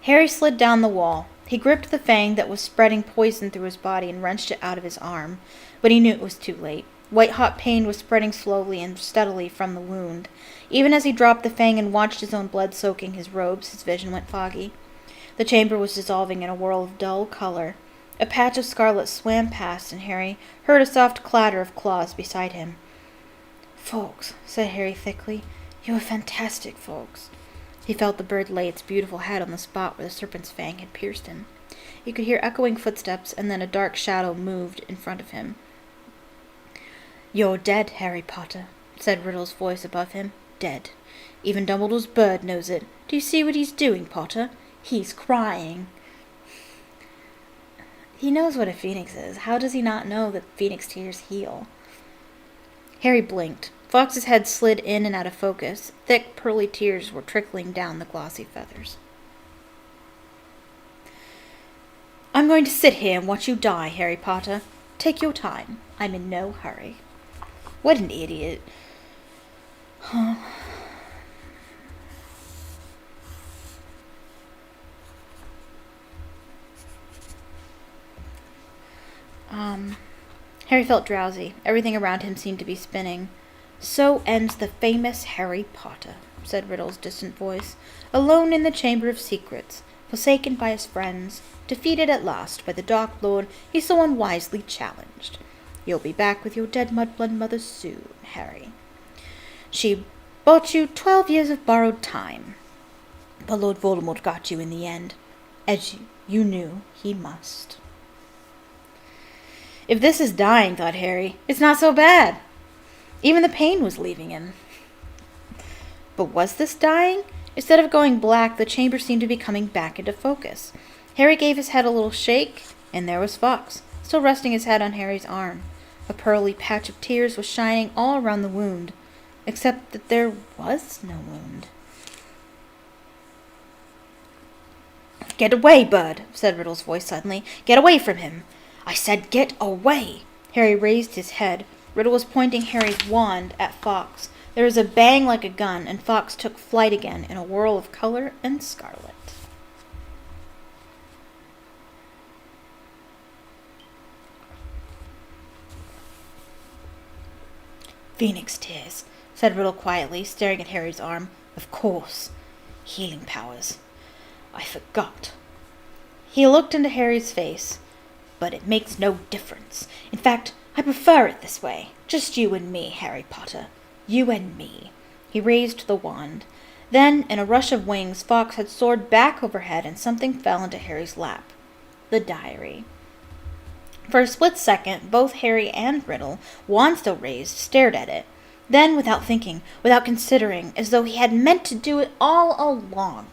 Speaker 1: Harry slid down the wall. He gripped the fang that was spreading poison through his body and wrenched it out of his arm, but he knew it was too late. White-hot pain was spreading slowly and steadily from the wound. Even as he dropped the fang and watched his own blood soaking his robes, his vision went foggy. The chamber was dissolving in a whirl of dull color. A patch of scarlet swam past, and Harry heard a soft clatter of claws beside him. "Folks," said Harry thickly. "You are fantastic, folks." He felt the bird lay its beautiful head on the spot where the serpent's fang had pierced him. He could hear echoing footsteps, and then a dark shadow moved in front of him. "You're dead, Harry Potter," said Riddle's voice above him. "Dead. Even Dumbledore's bird knows it. Do you see what he's doing, Potter? He's crying." He knows what a phoenix is. How does he not know that phoenix tears heal? Harry blinked. Fox's head slid in and out of focus. Thick, pearly tears were trickling down the glossy feathers. "I'm going to sit here and watch you die, Harry Potter. Take your time. I'm in no hurry." What an idiot. Huh. Harry felt drowsy. Everything around him seemed to be spinning. "So ends the famous Harry Potter," said Riddle's distant voice, "alone in the Chamber of Secrets, forsaken by his friends, defeated at last by the Dark Lord he so unwisely challenged. You'll be back with your dead mudblood mother soon, Harry. She bought you 12 years of borrowed time, but Lord Voldemort got you in the end, as you knew he must." If this is dying, thought Harry, it's not so bad. Even the pain was leaving him. But was this dying? Instead of going black, the chamber seemed to be coming back into focus. Harry gave his head a little shake, and there was Fawkes, still resting his head on Harry's arm. A pearly patch of tears was shining all around the wound, except that there was no wound. "Get away, Bird," said Riddle's voice suddenly. "Get away from him. I said get away." Harry raised his head. Riddle was pointing Harry's wand at Fawkes. There was a bang like a gun, and Fawkes took flight again in a whirl of color and scarlet. "Phoenix tears," said Riddle quietly, staring at Harry's arm. "Of course. Healing powers. I forgot." He looked into Harry's face. "But it makes no difference. In fact, I prefer it this way. Just you and me, Harry Potter. You and me." He raised the wand. Then, in a rush of wings, Fawkes had soared back overhead, and something fell into Harry's lap. The diary. For a split second, both Harry and Riddle, wand still raised, stared at it. Then, without thinking, without considering, as though he had meant to do it all along,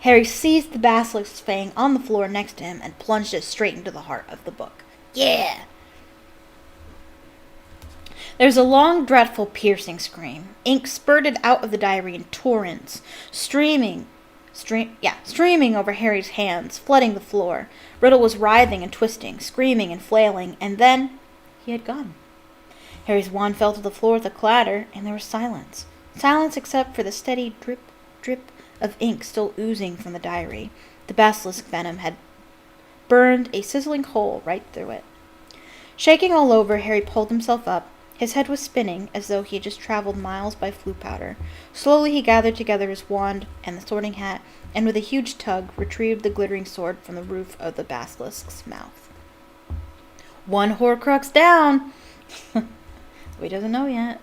Speaker 1: Harry seized the basilisk's fang on the floor next to him and plunged it straight into the heart of the book. "Yeah!" There was a long, dreadful, piercing scream. Ink spurted out of the diary in torrents, streaming over Harry's hands, flooding the floor. Riddle was writhing and twisting, screaming and flailing, and then he had gone. Harry's wand fell to the floor with a clatter, and there was silence. Silence except for the steady drip, drip of ink still oozing from the diary. The basilisk venom had burned a sizzling hole right through it. Shaking all over, Harry pulled himself up. His head was spinning as though he had just traveled miles by flue powder. Slowly he gathered together his wand and the sorting hat, and with a huge tug retrieved the glittering sword from the roof of the basilisk's mouth. "One Horcrux down!" He doesn't know yet.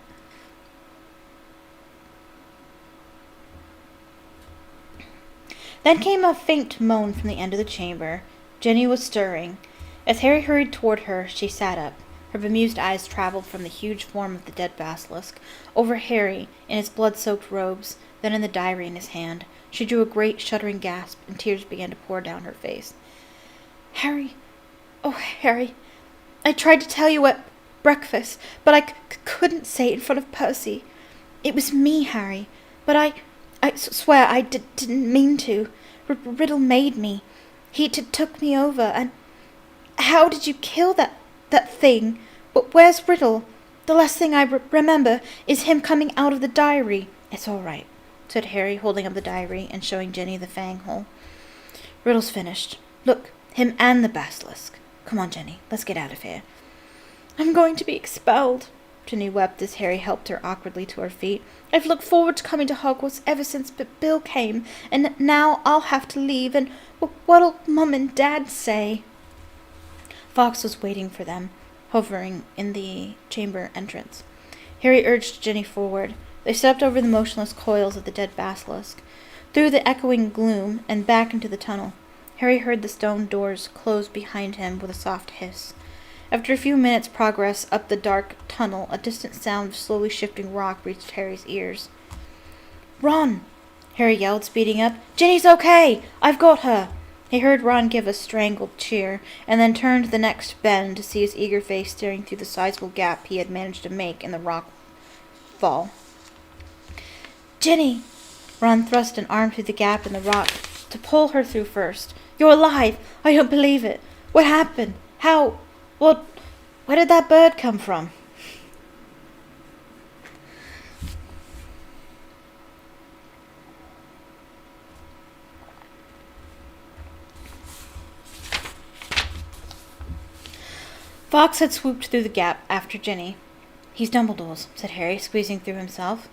Speaker 1: Then came a faint moan from the end of the chamber. Ginny was stirring. As Harry hurried toward her, she sat up. Her bemused eyes traveled from the huge form of the dead basilisk, over Harry in his blood-soaked robes, then in the diary in his hand. She drew a great shuddering gasp, and tears began to pour down her face. Harry, oh, Harry, I tried to tell you at breakfast, but I couldn't say it in front of Percy. It was me, Harry, but I swear I didn't mean to. Riddle made me. He took me over, and how did you kill that thing? But where's Riddle? The last thing I remember is him coming out of the diary. It's all right, said Harry, holding up the diary and showing Ginny the fang hole. Riddle's finished. Look, him and the basilisk. Come on, Ginny, let's get out of here. I'm going to be expelled. Ginny wept as Harry helped her awkwardly to her feet. I've looked forward to coming to Hogwarts ever since Bill came, and now I'll have to leave, and what'll Mum and Dad say? Fawkes was waiting for them, hovering in the chamber entrance. Harry urged Ginny forward. They stepped over the motionless coils of the dead basilisk, through the echoing gloom, and back into the tunnel. Harry heard the stone doors close behind him with a soft hiss. After a few minutes' progress up the dark tunnel, a distant sound of slowly shifting rock reached Harry's ears. Ron! Harry yelled, speeding up. Ginny's okay! I've got her! He heard Ron give a strangled cheer, and then turned the next bend to see his eager face staring through the sizable gap he had managed to make in the rock fall. Ginny! Ron thrust an arm through the gap in the rock to pull her through first. You're alive! I don't believe it! What happened? How? Well, where did that bird come from? Fawkes had swooped through the gap after Ginny. He's Dumbledore's, said Harry, squeezing through himself.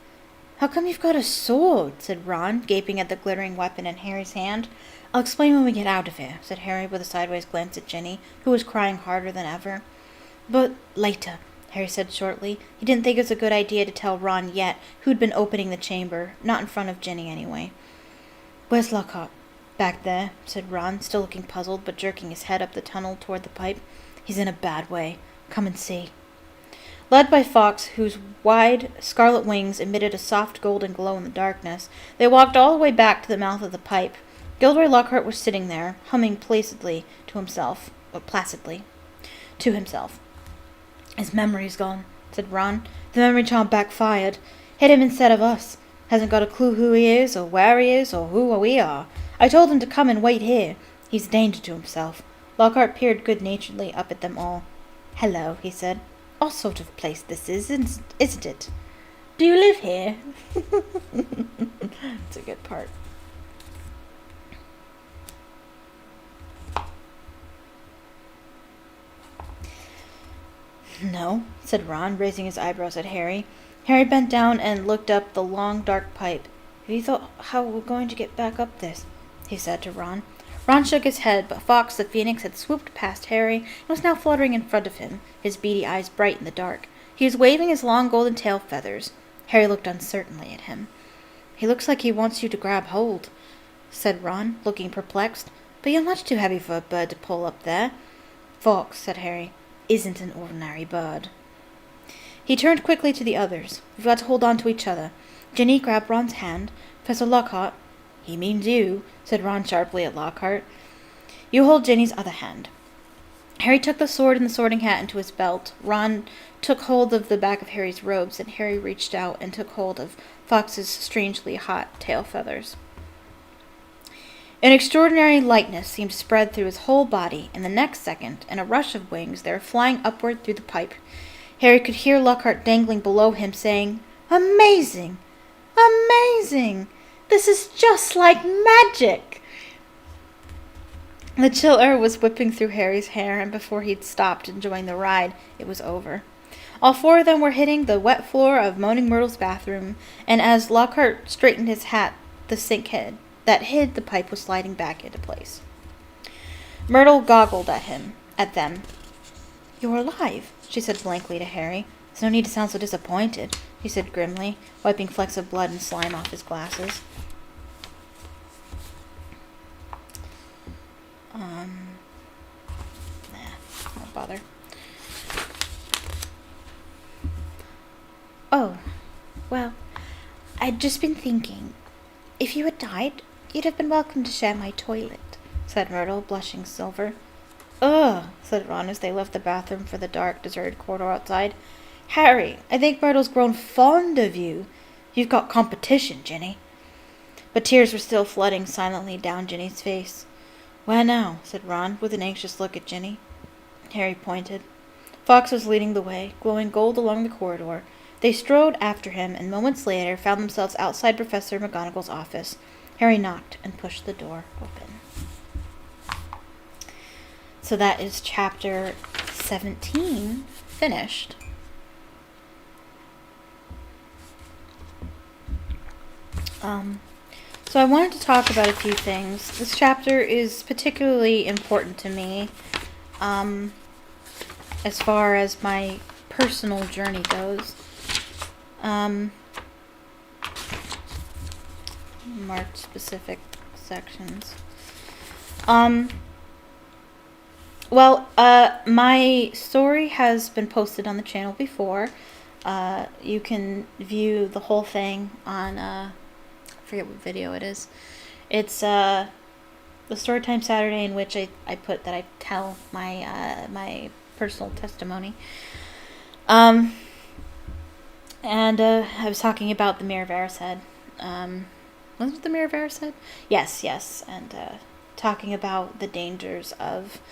Speaker 1: How come you've got a sword? Said Ron, gaping at the glittering weapon in Harry's hand. I'll explain when we get out of here, said Harry with a sideways glance at Ginny, who was crying harder than ever. But later, Harry said shortly. He didn't think it was a good idea to tell Ron yet, who'd been opening the chamber, not in front of Ginny anyway. Where's Lockhart? Back there, said Ron, still looking puzzled, but jerking his head up the tunnel toward the pipe. He's in a bad way. Come and see. Led by Fawkes, whose wide scarlet wings emitted a soft golden glow in the darkness, they walked all the way back to the mouth of the pipe. Gilderoy Lockhart was sitting there, humming placidly to himself. His memory's gone, said Ron. The memory charm backfired. Hit him instead of us. Hasn't got a clue who he is, or where he is, or who we are. I told him to come and wait here. He's a danger to himself. Lockhart peered good-naturedly up at them all. Hello, he said. Odd sort of place this is, isn't it? Do you live here? It's a good part. No, said Ron, raising his eyebrows at Harry. Harry bent down and looked up the long, dark pipe. Have you thought how we're going to get back up this? He said to Ron. Ron shook his head, but Fawkes the Phoenix had swooped past Harry and was now fluttering in front of him, his beady eyes bright in the dark. He was waving his long golden tail feathers. Harry looked uncertainly at him. He looks like he wants you to grab hold, said Ron, looking perplexed. But you're much too heavy for a bird to pull up there. Fawkes, said Harry, isn't an ordinary bird. He turned quickly to the others. We've got to hold on to each other. Ginny grabbed Ron's hand. Professor Lockhart, he means you, said Ron sharply at Lockhart. You hold Ginny's other hand. Harry took the sword and the sorting hat into his belt. Ron took hold of the back of Harry's robes, and Harry reached out and took hold of Fawkes's strangely hot tail feathers. An extraordinary lightness seemed to spread through his whole body, and the next second, in a rush of wings, they were flying upward through the pipe. Harry could hear Lockhart dangling below him, saying, Amazing! Amazing! This is just like magic! The chill air was whipping through Harry's hair, and before he'd stopped enjoying the ride, it was over. All four of them were hitting the wet floor of Moaning Myrtle's bathroom, and as Lockhart straightened his hat, the sink head that hid the pipe was sliding back into place. Myrtle goggled at them. You're alive, she said blankly to Harry. There's no need to sound so disappointed, he said grimly, wiping flecks of blood and slime off his glasses. bother. Oh, well, I'd just been thinking, if you had died, you'd have been welcome to share my toilet, said Myrtle, blushing silver. Ugh, said Ron as they left the bathroom for the dark, deserted corridor outside. Harry, I think Myrtle's grown fond of you. You've got competition, Ginny. But tears were still flooding silently down Ginny's face. Where now? Said Ron, with an anxious look at Ginny. Harry pointed. Fawkes was leading the way, glowing gold along the corridor. They strode after him, and moments later found themselves outside Professor McGonagall's office. Harry knocked and pushed the door open. So that is chapter 17 finished. So I wanted to talk about a few things. This chapter is particularly important to me as far as my personal journey goes. Marked specific sections. Well, my story has been posted on the channel before. You can view the whole thing on, I forget what video it is. It's the Storytime Saturday, in which I put that I tell my my personal testimony. And I was talking about the Mirror of Erised. Was it the Mirror of Erised? Yes. And talking about the dangers of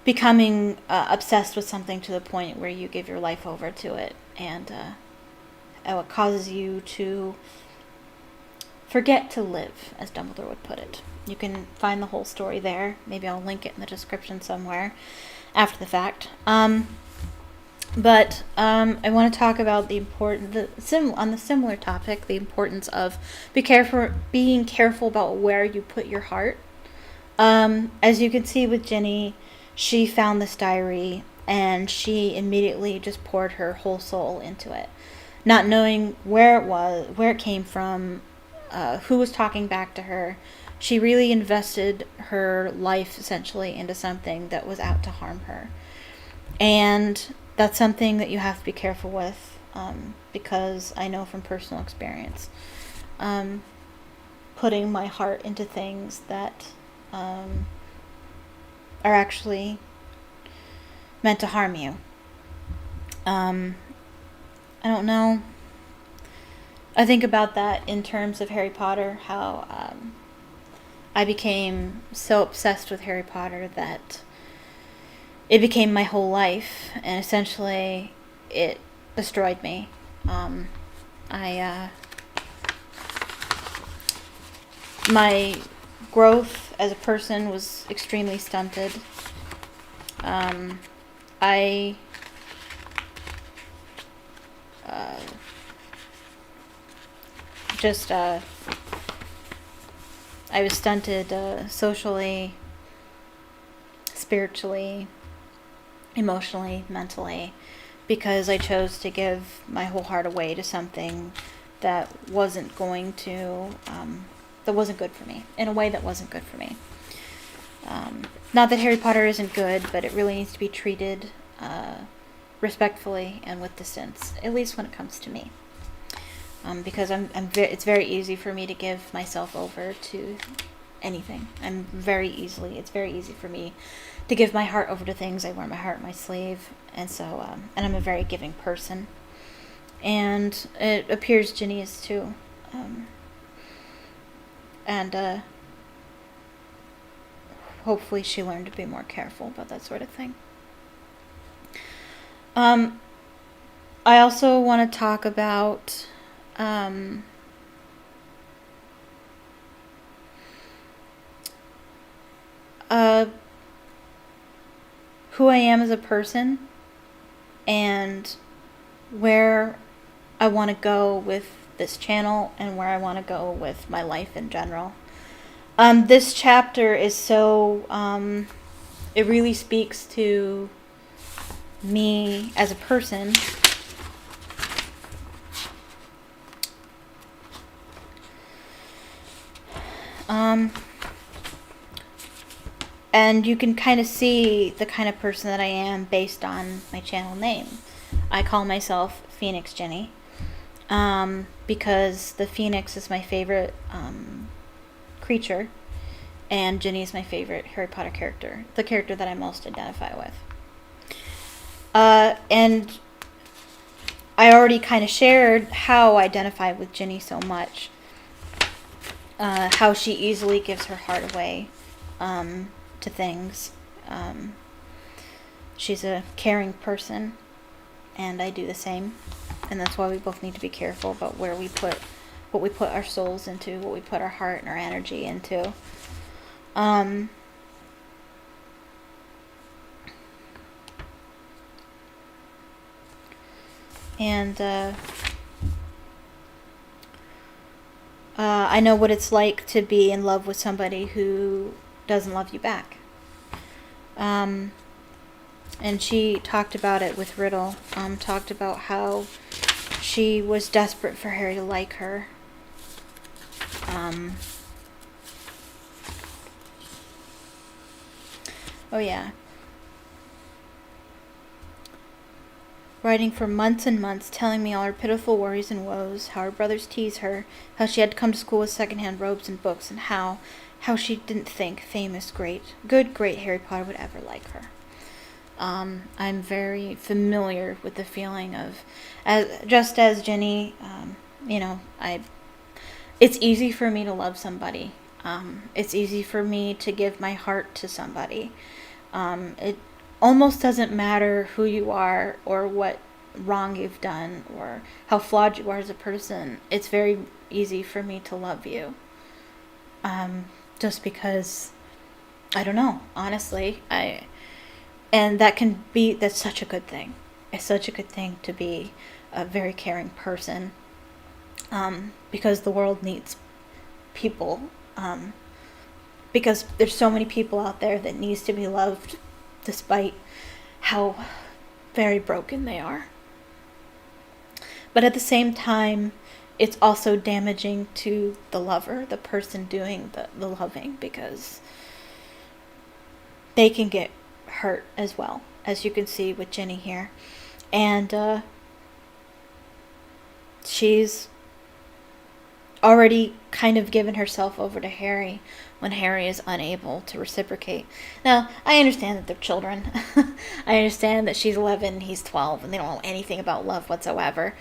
Speaker 1: becoming obsessed with something to the point where you give your life over to it, and how it causes you to forget to live, as Dumbledore would put it. You can find the whole story there. Maybe I'll link it in the description somewhere after the fact. But I want to talk about on the similar topic, the importance of being careful about where you put your heart. As you can see with Ginny, she found this diary and she immediately just poured her whole soul into it, not knowing where it came from, who was talking back to her. She really invested her life essentially into something that was out to harm her. And that's something that you have to be careful with, because I know from personal experience, putting my heart into things that are actually meant to harm you. I don't know. I think about that in terms of Harry Potter, how I became so obsessed with Harry Potter that it became my whole life, and essentially it destroyed me. My growth as a person was extremely stunted. I was stunted socially, spiritually, emotionally, mentally, because I chose to give my whole heart away to something that wasn't going to, that wasn't good for me, in a way that wasn't good for me. Not that Harry Potter isn't good, but it really needs to be treated respectfully and with distance, at least when it comes to me. Because it's very easy for me to give myself over to anything. It's very easy for me to give my heart over to things. I wear my heart on my sleeve, and so, and I'm a very giving person. And it appears Ginny is too. Hopefully she learned to be more careful about that sort of thing. I also want to talk about who I am as a person and where I want to go with this channel and where I want to go with my life in general. This chapter is so, it really speaks to me as a person. And you can kind of see the kind of person that I am based on my channel name. I call myself PhoenixGinny, because the phoenix is my favorite creature, and Ginny is my favorite Harry Potter character, the character that I most identify with. And I already kind of shared how I identify with Ginny so much. How she easily gives her heart away to things. She's a caring person, and I do the same. And that's why we both need to be careful about what we put our souls into, what we put our heart and our energy into. I know what it's like to be in love with somebody who doesn't love you back. And she talked about it with Riddle. Talked about how she was desperate for Harry to like her. Oh yeah. Writing for months and months, telling me all her pitiful worries and woes, how her brothers tease her, how she had to come to school with secondhand robes and books, and how she didn't think famous, great Harry Potter would ever like her. I'm very familiar with the feeling of, just as Ginny, it's easy for me to love somebody. It's easy for me to give my heart to somebody. It almost doesn't matter who you are or what wrong you've done or how flawed you are as a person. It's very easy for me to love you. Just because, I don't know, honestly, and that's such a good thing. It's such a good thing to be a very caring person, because the world needs people, because there's so many people out there that needs to be loved despite how very broken they are. But at the same time, it's also damaging to the lover, the person doing the loving, because they can get hurt as well, as you can see with Ginny here. And she's already kind of given herself over to Harry when Harry is unable to reciprocate. Now, I understand that they're children. I understand that she's 11, he's 12, and they don't know anything about love whatsoever.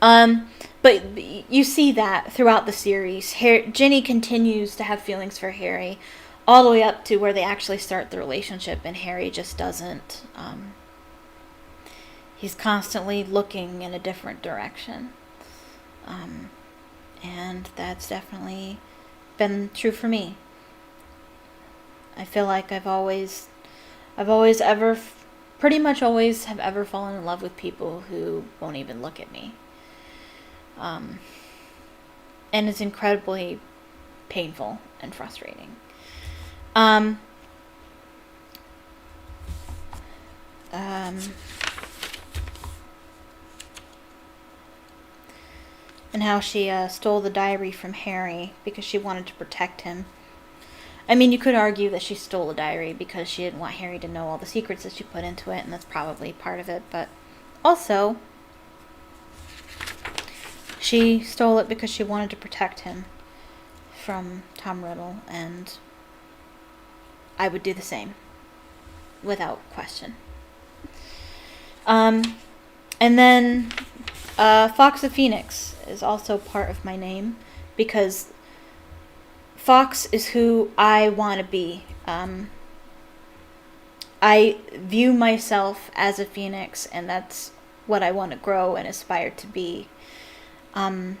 Speaker 1: But you see that throughout the series. Ginny continues to have feelings for Harry all the way up to where they actually start the relationship, and Harry just doesn't. He's constantly looking in a different direction. And that's definitely been true for me. I feel like I've always pretty much always have ever fallen in love with people who won't even look at me. And it's incredibly painful and frustrating. And how she stole the diary from Harry because she wanted to protect him. I mean, you could argue that she stole the diary because she didn't want Harry to know all the secrets that she put into it, and that's probably part of it, but also she stole it because she wanted to protect him from Tom Riddle, and I would do the same, without question. And then Fox the Phoenix is also part of my name, because Fox is who I want to be. I view myself as a phoenix, and that's what I want to grow and aspire to be. I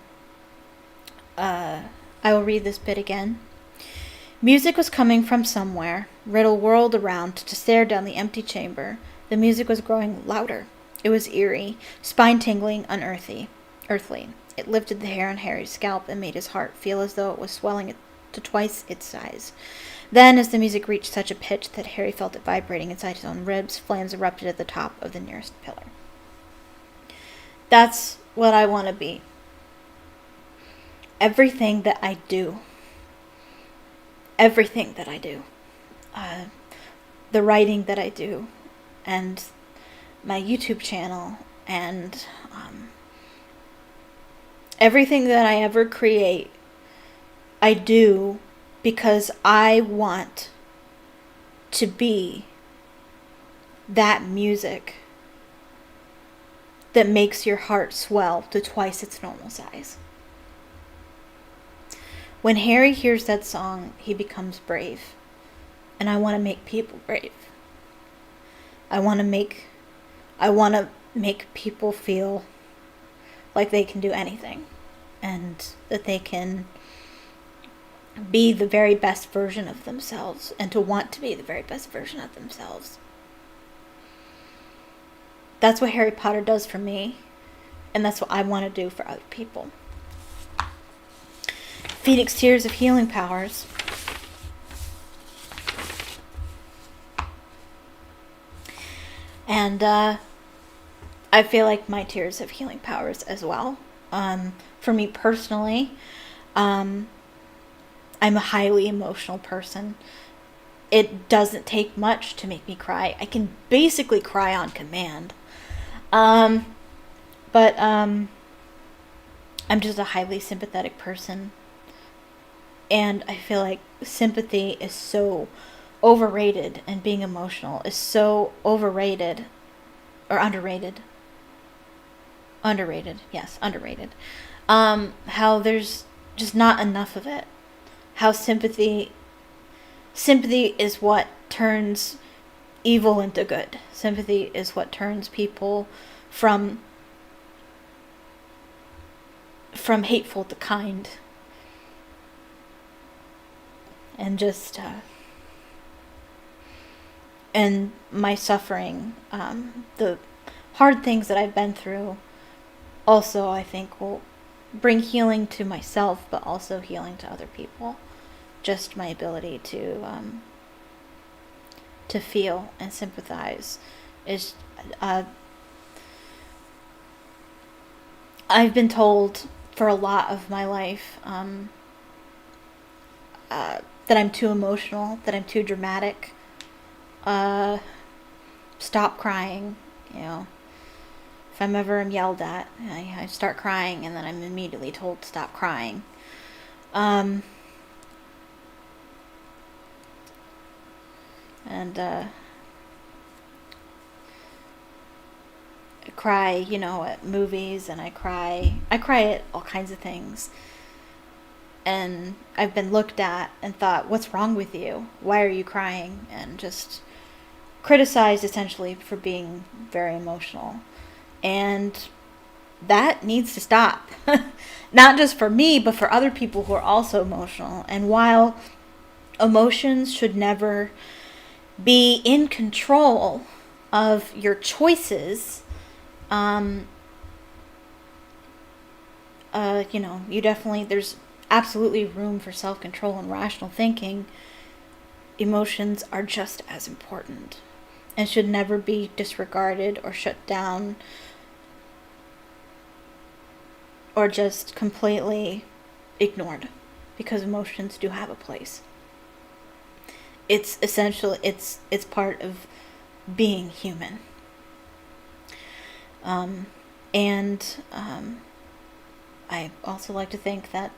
Speaker 1: will read this bit again. Music was coming from somewhere. Riddle whirled around to stare down the empty chamber. The music was growing louder. It was eerie, spine-tingling, unearthly. It lifted the hair on Harry's scalp and made his heart feel as though it was swelling to twice its size. Then, as the music reached such a pitch that Harry felt it vibrating inside his own ribs, flames erupted at the top of the nearest pillar. That's what I want to be. Everything that I do. the writing that I do, and my YouTube channel, and everything that I ever create, I do because I want to be that music that makes your heart swell to twice its normal size. When Harry hears that song, he becomes brave. And I want to make people brave. I want to make people feel like they can do anything, and that they can be the very best version of themselves, and to want to be the very best version of themselves. That's what Harry Potter does for me, and that's what I want to do for other people. Phoenix Tears of Healing Powers. And I feel like my tears have healing powers as well. For me personally, I'm a highly emotional person. It doesn't take much to make me cry. I can basically cry on command. But I'm just a highly sympathetic person. And I feel like sympathy is so overrated, and being emotional is so overrated. Or underrated. Yes, underrated. How there's just not enough of it. How sympathy is what turns evil into good. Sympathy is what turns people from hateful to kind. And just and my suffering, the hard things that I've been through, also I think will bring healing to myself, but also healing to other people. Just my ability to feel and sympathize is. I've been told for a lot of my life that I'm too emotional, that I'm too dramatic. Stop crying, If I'm ever yelled at, I start crying, and then I'm immediately told to stop crying. I cry, at movies, and I cry at all kinds of things. And I've been looked at and thought, what's wrong with you? Why are you crying? And just criticized essentially for being very emotional. And that needs to stop. Not just for me, but for other people who are also emotional. And while emotions should never be in control of your choices, you definitely, there's absolutely room for self-control and rational thinking. Emotions are just as important and should never be disregarded or shut down or just completely ignored, because emotions do have a place. It's essential, it's part of being human. I also like to think that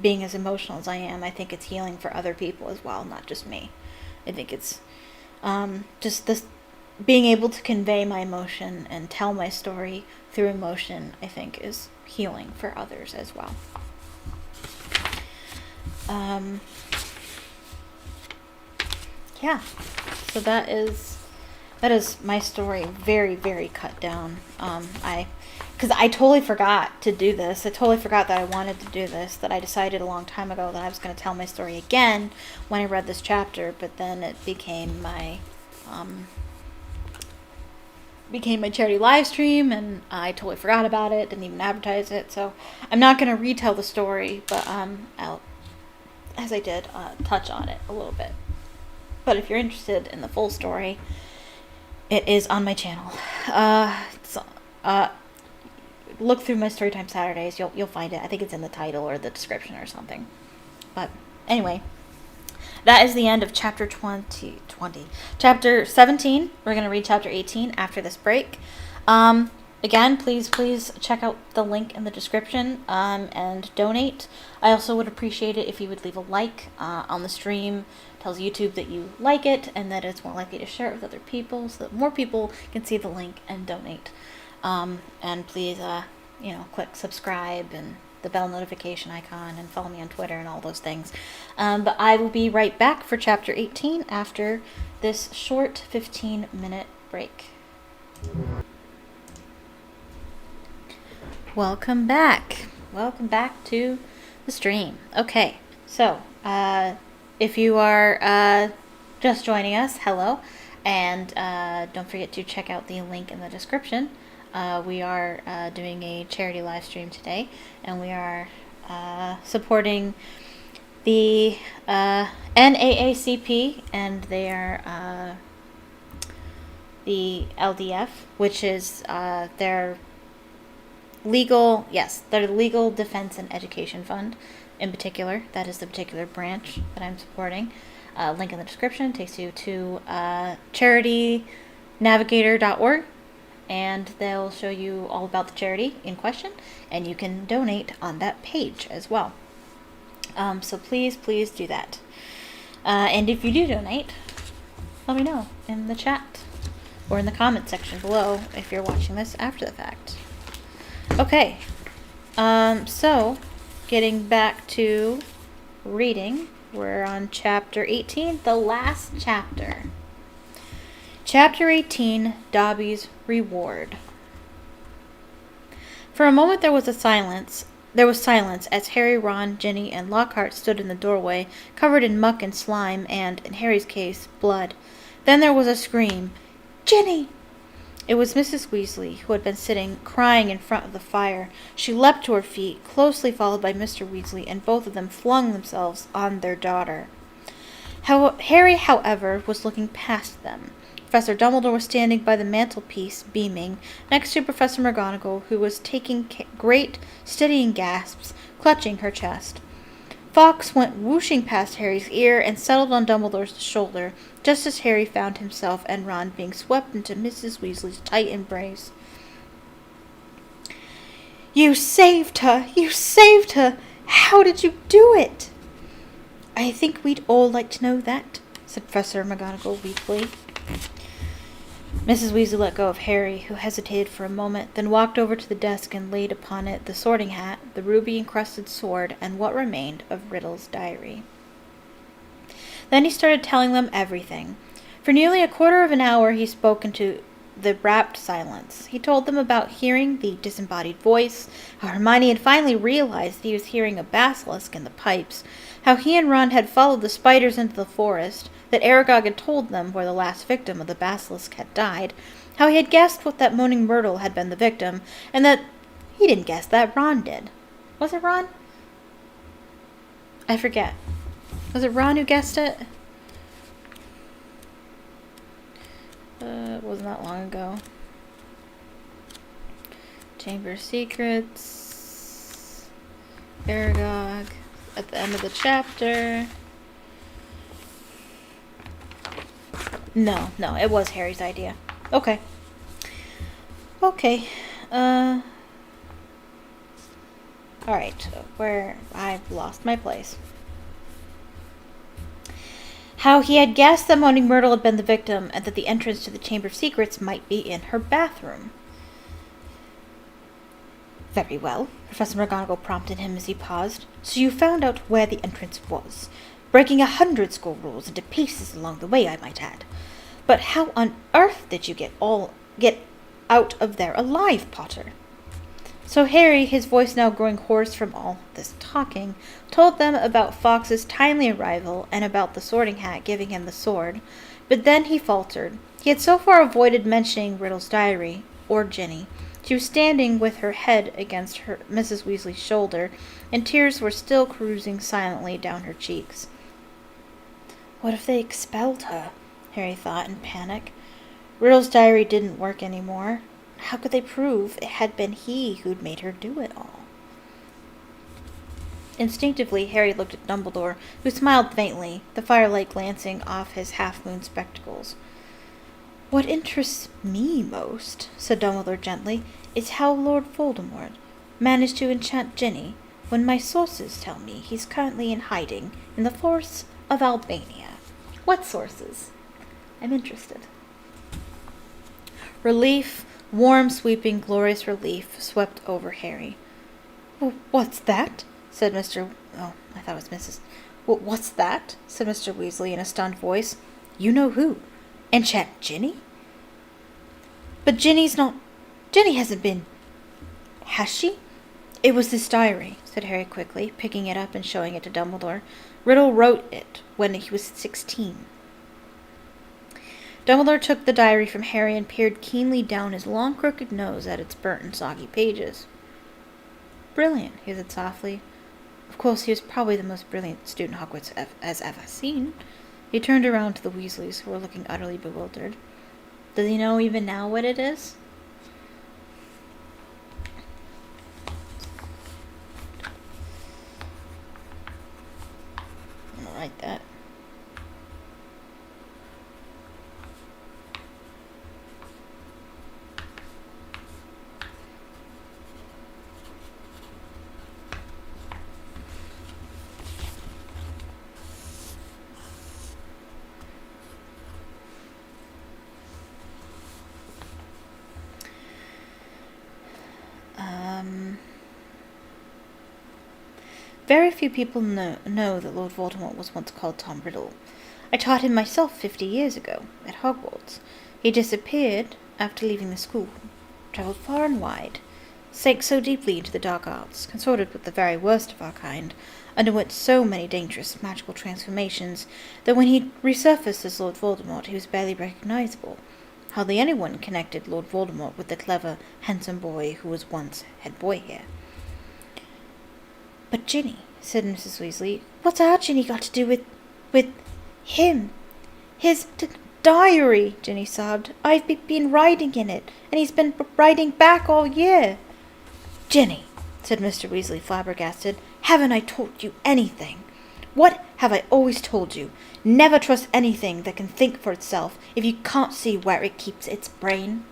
Speaker 1: being as emotional as I am, I think it's healing for other people as well, not just me. I think it's just this being able to convey my emotion and tell my story through emotion, I think is healing for others as well. So that is my story, very, very cut down. Because I totally forgot to do this. I totally forgot that I wanted to do this, that I decided a long time ago that I was going to tell my story again when I read this chapter, but then it became my charity live stream, and I totally forgot about it, didn't even advertise it, so I'm not going to retell the story, but I'll, as I did, touch on it a little bit. But if you're interested in the full story, it is on my channel. Look through my Storytime Saturdays. You'll find it. I think it's in the title or the description or something. But anyway, that is the end of chapter 20. Chapter 17. We're going to read chapter 18 after this break. Again, please check out the link in the description and donate. I also would appreciate it if you would leave a like on the stream. It tells YouTube that you like it and that it's more likely to share it with other people so that more people can see the link and donate. And please, click subscribe and the bell notification icon and follow me on Twitter and all those things. But I will be right back for chapter 18 after this short 15-minute break. Welcome back. Welcome back to the stream. Okay, so if you are just joining us, hello. And don't forget to check out the link in the description. We are doing a charity live stream today, and we are supporting the NAACP, and they are the LDF, which is their legal defense and education fund in particular. That is the particular branch that I'm supporting. Link in the description takes you to charitynavigator.org, and they'll show you all about the charity in question, and you can donate on that page as well. So please do that. And if you do donate, let me know in the chat or in the comment section below if you're watching this after the fact. Okay, so getting back to reading, we're on chapter 18, the last chapter. Chapter 18, Dobby's Reward. For a moment there was silence as Harry, Ron, Ginny, and Lockhart stood in the doorway, covered in muck and slime and, in Harry's case, blood. Then there was a scream. "Ginny!" It was Mrs. Weasley, who had been sitting, crying in front of the fire. She leapt to her feet, closely followed by Mr. Weasley, and both of them flung themselves on their daughter. Harry, however, was looking past them. Professor Dumbledore was standing by the mantelpiece, beaming, next to Professor McGonagall, who was taking great, steadying gasps, clutching her chest. Fawkes went whooshing past Harry's ear and settled on Dumbledore's shoulder, just as Harry found himself and Ron being swept into Mrs. Weasley's tight embrace. "You saved her! You saved her! How did you do it?" "I think we'd all like to know that," said Professor McGonagall weakly. Mrs. Weasley let go of Harry, who hesitated for a moment, then walked over to the desk and laid upon it the sorting hat, the ruby-encrusted sword, and what remained of Riddle's diary. Then he started telling them everything. For nearly a quarter of an hour he spoke into the rapt silence. He told them about hearing the disembodied voice, how Hermione had finally realized that he was hearing a basilisk in the pipes, how he and Ron had followed the spiders into the forest, that Aragog had told them where the last victim of the basilisk had died, how he had guessed what that moaning Myrtle had been the victim, and that he didn't guess that, Ron did. Was it Ron? I forget. Was it Ron who guessed it? It wasn't that long ago. Chamber of Secrets. Aragog. At the end of the chapter. No, it was Harry's idea. Okay. Alright, where I've lost my place. How he had guessed that Moaning Myrtle had been the victim, and that the entrance to the Chamber of Secrets might be in her bathroom. Very well, Professor McGonagall prompted him as he paused. So you found out where the entrance was, breaking 100 school rules into pieces along the way, I might add. But how on earth did you get out of there alive, Potter? So Harry, his voice now growing hoarse from all this talking, told them about Fawkes's timely arrival and about the sorting hat giving him the sword. But then he faltered. He had so far avoided mentioning Riddle's diary, or Ginny. She was standing with her head against Mrs. Weasley's shoulder, and tears were still cruising silently down her cheeks. What if they expelled her? Harry thought in panic. Riddle's diary didn't work anymore. How could they prove it had been he who'd made her do it all? Instinctively, Harry looked at Dumbledore, who smiled faintly, the firelight glancing off his half-moon spectacles. "What interests me most," said Dumbledore gently, "is how Lord Voldemort managed to enchant Ginny, when my sources tell me he's currently in hiding in the forests of Albania." "What sources?" "I'm interested." Relief, warm, sweeping, glorious relief, swept over Harry. "What's that?" said Mr. Oh, I thought it was Mrs. "What's that?" said Mr. Weasley in a stunned voice. "You know who? Enchant Ginny?" "But Ginny's not... Ginny hasn't been... Has she?" "It was this diary," said Harry quickly, picking it up and showing it to Dumbledore. "Riddle wrote it when he was 16. Dumbledore took the diary from Harry and peered keenly down his long, crooked nose at its burnt and soggy pages. "Brilliant," he said softly. Of course, he was probably the most brilliant student Hogwarts has ever seen. He turned around to the Weasleys, who were looking utterly bewildered. "Does he know even now what it is?" I'm gonna write that. Very few people know that Lord Voldemort was once called Tom Riddle. I taught him myself 50 years ago, at Hogwarts. He disappeared after leaving the school, travelled far and wide, sank so deeply into the dark arts, consorted with the very worst of our kind, underwent so many dangerous magical transformations, that when he resurfaced as Lord Voldemort, he was barely recognizable. Hardly anyone connected Lord Voldemort with the clever, handsome boy who was once head boy here. "But Ginny," said Mrs. Weasley, "what's our Ginny got to do with him? His diary," Ginny sobbed. "I've been writing in it, and he's been writing back all year." "Ginny," said Mr. Weasley, flabbergasted, "haven't I told you anything? What have I always told you? Never trust anything that can think for itself if you can't see where it keeps its brain.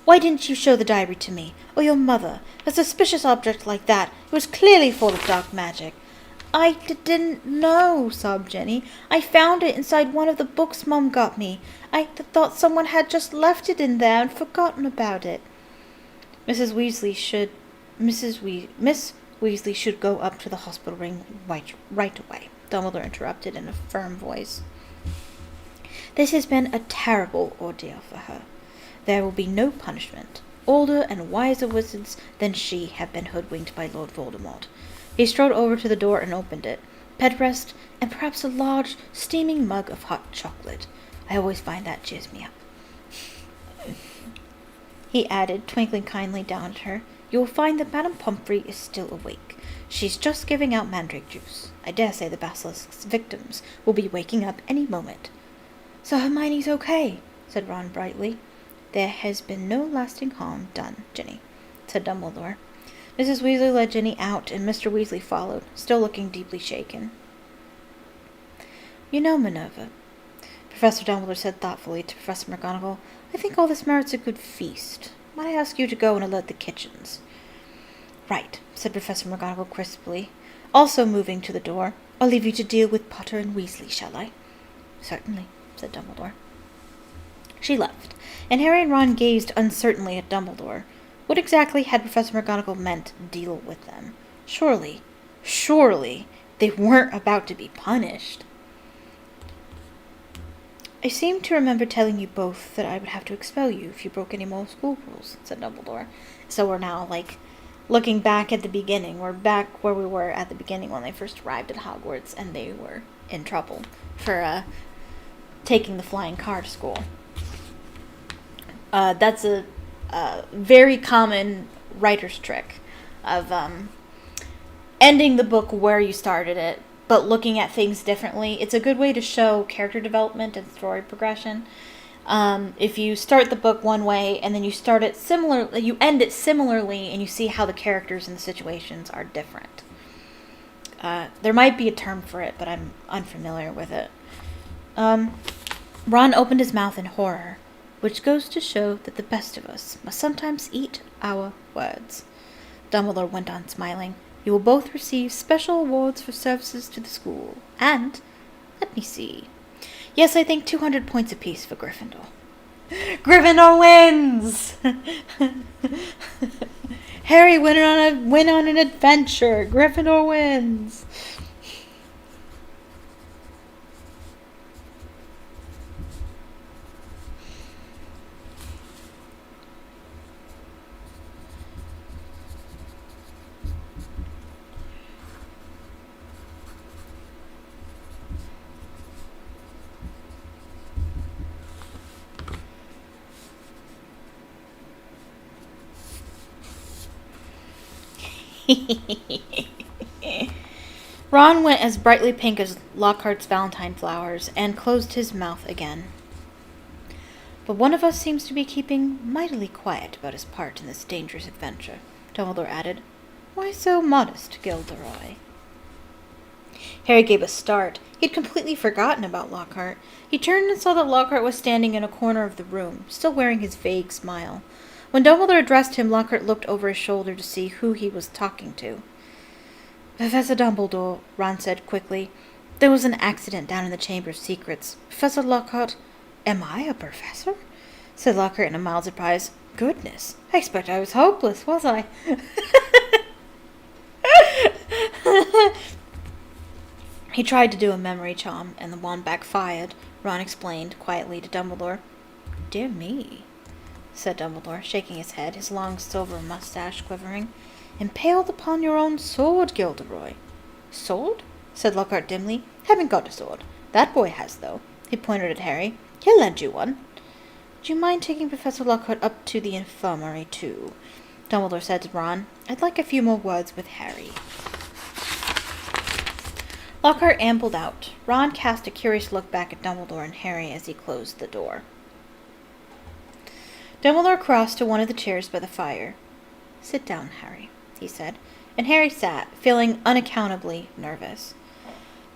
Speaker 1: Why didn't you show the diary to me, or your mother? A suspicious object like that, it was clearly full of dark magic." "I didn't know," sobbed Ginny. "I found it inside one of the books Mom got me. I thought someone had just left it in there and forgotten about it." Miss Weasley should go up to the hospital ring right away," Dumbledore interrupted in a firm voice. "This has been a terrible ordeal for her. There will be no punishment. Older and wiser wizards than she have been hoodwinked by Lord Voldemort." He strode over to the door and opened it. "Bed rest, and perhaps a large, steaming mug of hot chocolate. I always find that cheers me up." He added, twinkling kindly down at her, "You will find that Madame Pomfrey is still awake. She's just giving out mandrake juice. I dare say the basilisk's victims will be waking up any moment." "So Hermione's okay," said Ron brightly. "There has been no lasting harm done, Ginny," said Dumbledore. Mrs. Weasley led Ginny out, and Mr. Weasley followed, still looking deeply shaken. "You know, Minerva," Professor Dumbledore said thoughtfully to Professor McGonagall, "I think all this merits a good feast. Might I ask you to go and alert the kitchens?" "Right," said Professor McGonagall crisply, also moving to the door. "I'll leave you to deal with Potter and Weasley, shall I?" "Certainly," said Dumbledore. She left, and Harry and Ron gazed uncertainly at Dumbledore. What exactly had Professor McGonagall meant deal with them? Surely, they weren't about to be punished. "I seem to remember telling you both that I would have to expel you if you broke any more school rules," said Dumbledore. So we're now, looking back at the beginning. We're back where we were at the beginning when they first arrived at Hogwarts, and they were in trouble for taking the flying car to school. That's a very common writer's trick of ending the book where you started it, but looking at things differently. It's a good way to show character development and story progression. If you start the book one way and then you end it similarly, and you see how the characters and the situations are different. There might be a term for it, but I'm unfamiliar with it. Ron opened his mouth in horror, which goes to show that the best of us must sometimes eat our words. Dumbledore went on smiling. You will both receive special awards for services to the school. And, let me see. Yes, I think 200 points apiece for Gryffindor. Gryffindor wins! Harry went on an adventure. Gryffindor wins. Ron went as brightly pink as Lockhart's Valentine flowers and closed his mouth again. But one of us seems to be keeping mightily quiet about his part in this dangerous adventure, Dumbledore added. Why so modest, Gilderoy? Harry gave a start. He'd completely forgotten about Lockhart. He turned and saw that Lockhart was standing in a corner of the room, still wearing his vague smile. When Dumbledore addressed him, Lockhart looked over his shoulder to see who he was talking to. Professor Dumbledore, Ron said quickly. There was an accident down in the Chamber of Secrets. Professor Lockhart. Am I a professor? Said Lockhart in a mild surprise. Goodness, I expect I was hopeless, was I? He tried to do a memory charm, and the wand backfired, Ron explained quietly to Dumbledore. Dear me, said Dumbledore, shaking his head, his long silver mustache quivering. Impaled upon your own sword, Gilderoy. Sword? Said Lockhart dimly. Haven't got a sword. That boy has, though. He pointed at Harry. He'll lend you one. Do you mind taking Professor Lockhart up to the infirmary, too? Dumbledore said to Ron. I'd like a few more words with Harry. Lockhart ambled out. Ron cast a curious look back at Dumbledore and Harry as he closed the door. Dumbledore crossed to one of the chairs by the fire. Sit down, Harry, he said, and Harry sat, feeling unaccountably nervous.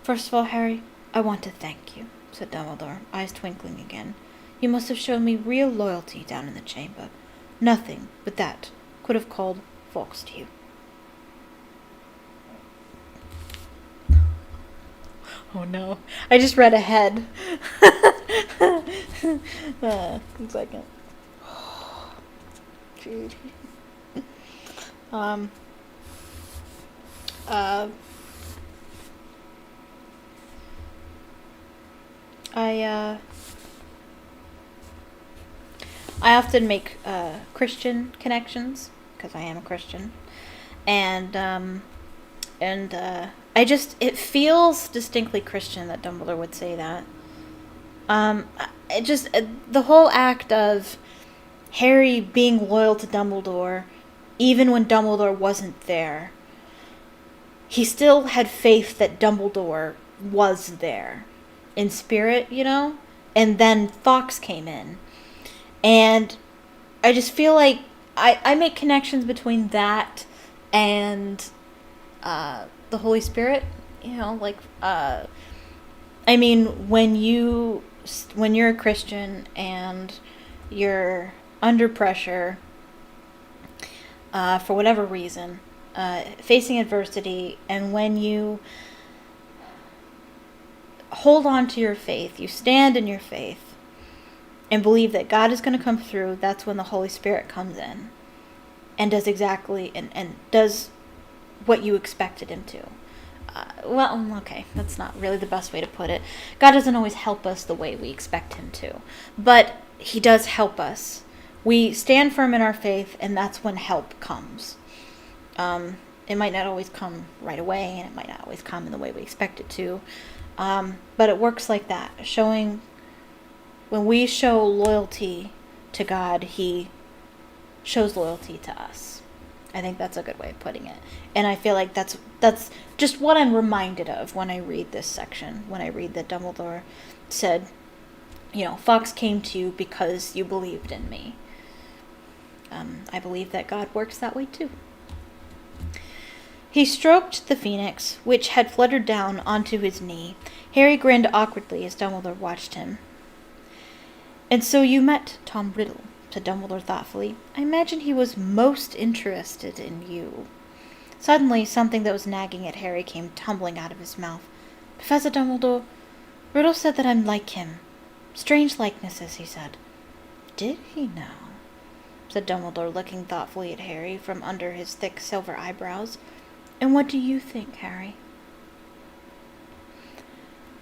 Speaker 1: First of all, Harry, I want to thank you, said Dumbledore, eyes twinkling again. You must have shown me real loyalty down in the chamber. Nothing but that could have called Fawkes to you. Oh no, I just read ahead. One second. Dude. I often make Christian connections because I am a Christian, and it feels distinctly Christian that Dumbledore would say that. The whole act of Harry being loyal to Dumbledore, even when Dumbledore wasn't there, he still had faith that Dumbledore was there in spirit, you know? And then Fawkes came in. And I just feel like I make connections between that and the Holy Spirit, you know, like, I mean, when you're a Christian and you're under pressure, for whatever reason, facing adversity, and when you hold on to your faith, you stand in your faith, and believe that God is going to come through, that's when the Holy Spirit comes in and does exactly, and does what you expected him to. Okay, that's not really the best way to put it. God doesn't always help us the way we expect him to, but he does help us. We stand firm in our faith, and that's when help comes. It might not always come right away, and it might not always come in the way we expect it to, but it works like that, when we show loyalty to God, he shows loyalty to us. I think that's a good way of putting it. And I feel like that's just what I'm reminded of when I read this section, when I read that Dumbledore said, you know, Fawkes came to you because you believed in me. I believe that God works that way too. He stroked the phoenix, which had fluttered down onto his knee. Harry grinned awkwardly as Dumbledore watched him. "And so you met Tom Riddle," said Dumbledore thoughtfully. "I imagine he was most interested in you." Suddenly, something that was nagging at Harry came tumbling out of his mouth. "Professor Dumbledore, Riddle said that I'm like him. Strange likenesses," he said. "Did he now?" said Dumbledore, looking thoughtfully at Harry from under his thick silver eyebrows. "And what do you think, Harry?"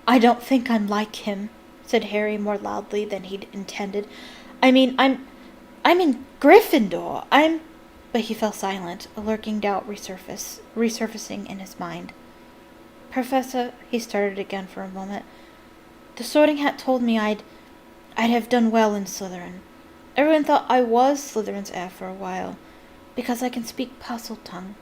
Speaker 1: "I don't think I'm like him," said Harry more loudly than he'd intended. "I mean, I'm in Gryffindor. But he fell silent, a lurking doubt resurfacing in his mind. "Professor," he started again for a moment, "the Sorting Hat told me I'd have done well in Slytherin. Everyone thought I was Slytherin's heir for a while, because I can speak Parseltongue."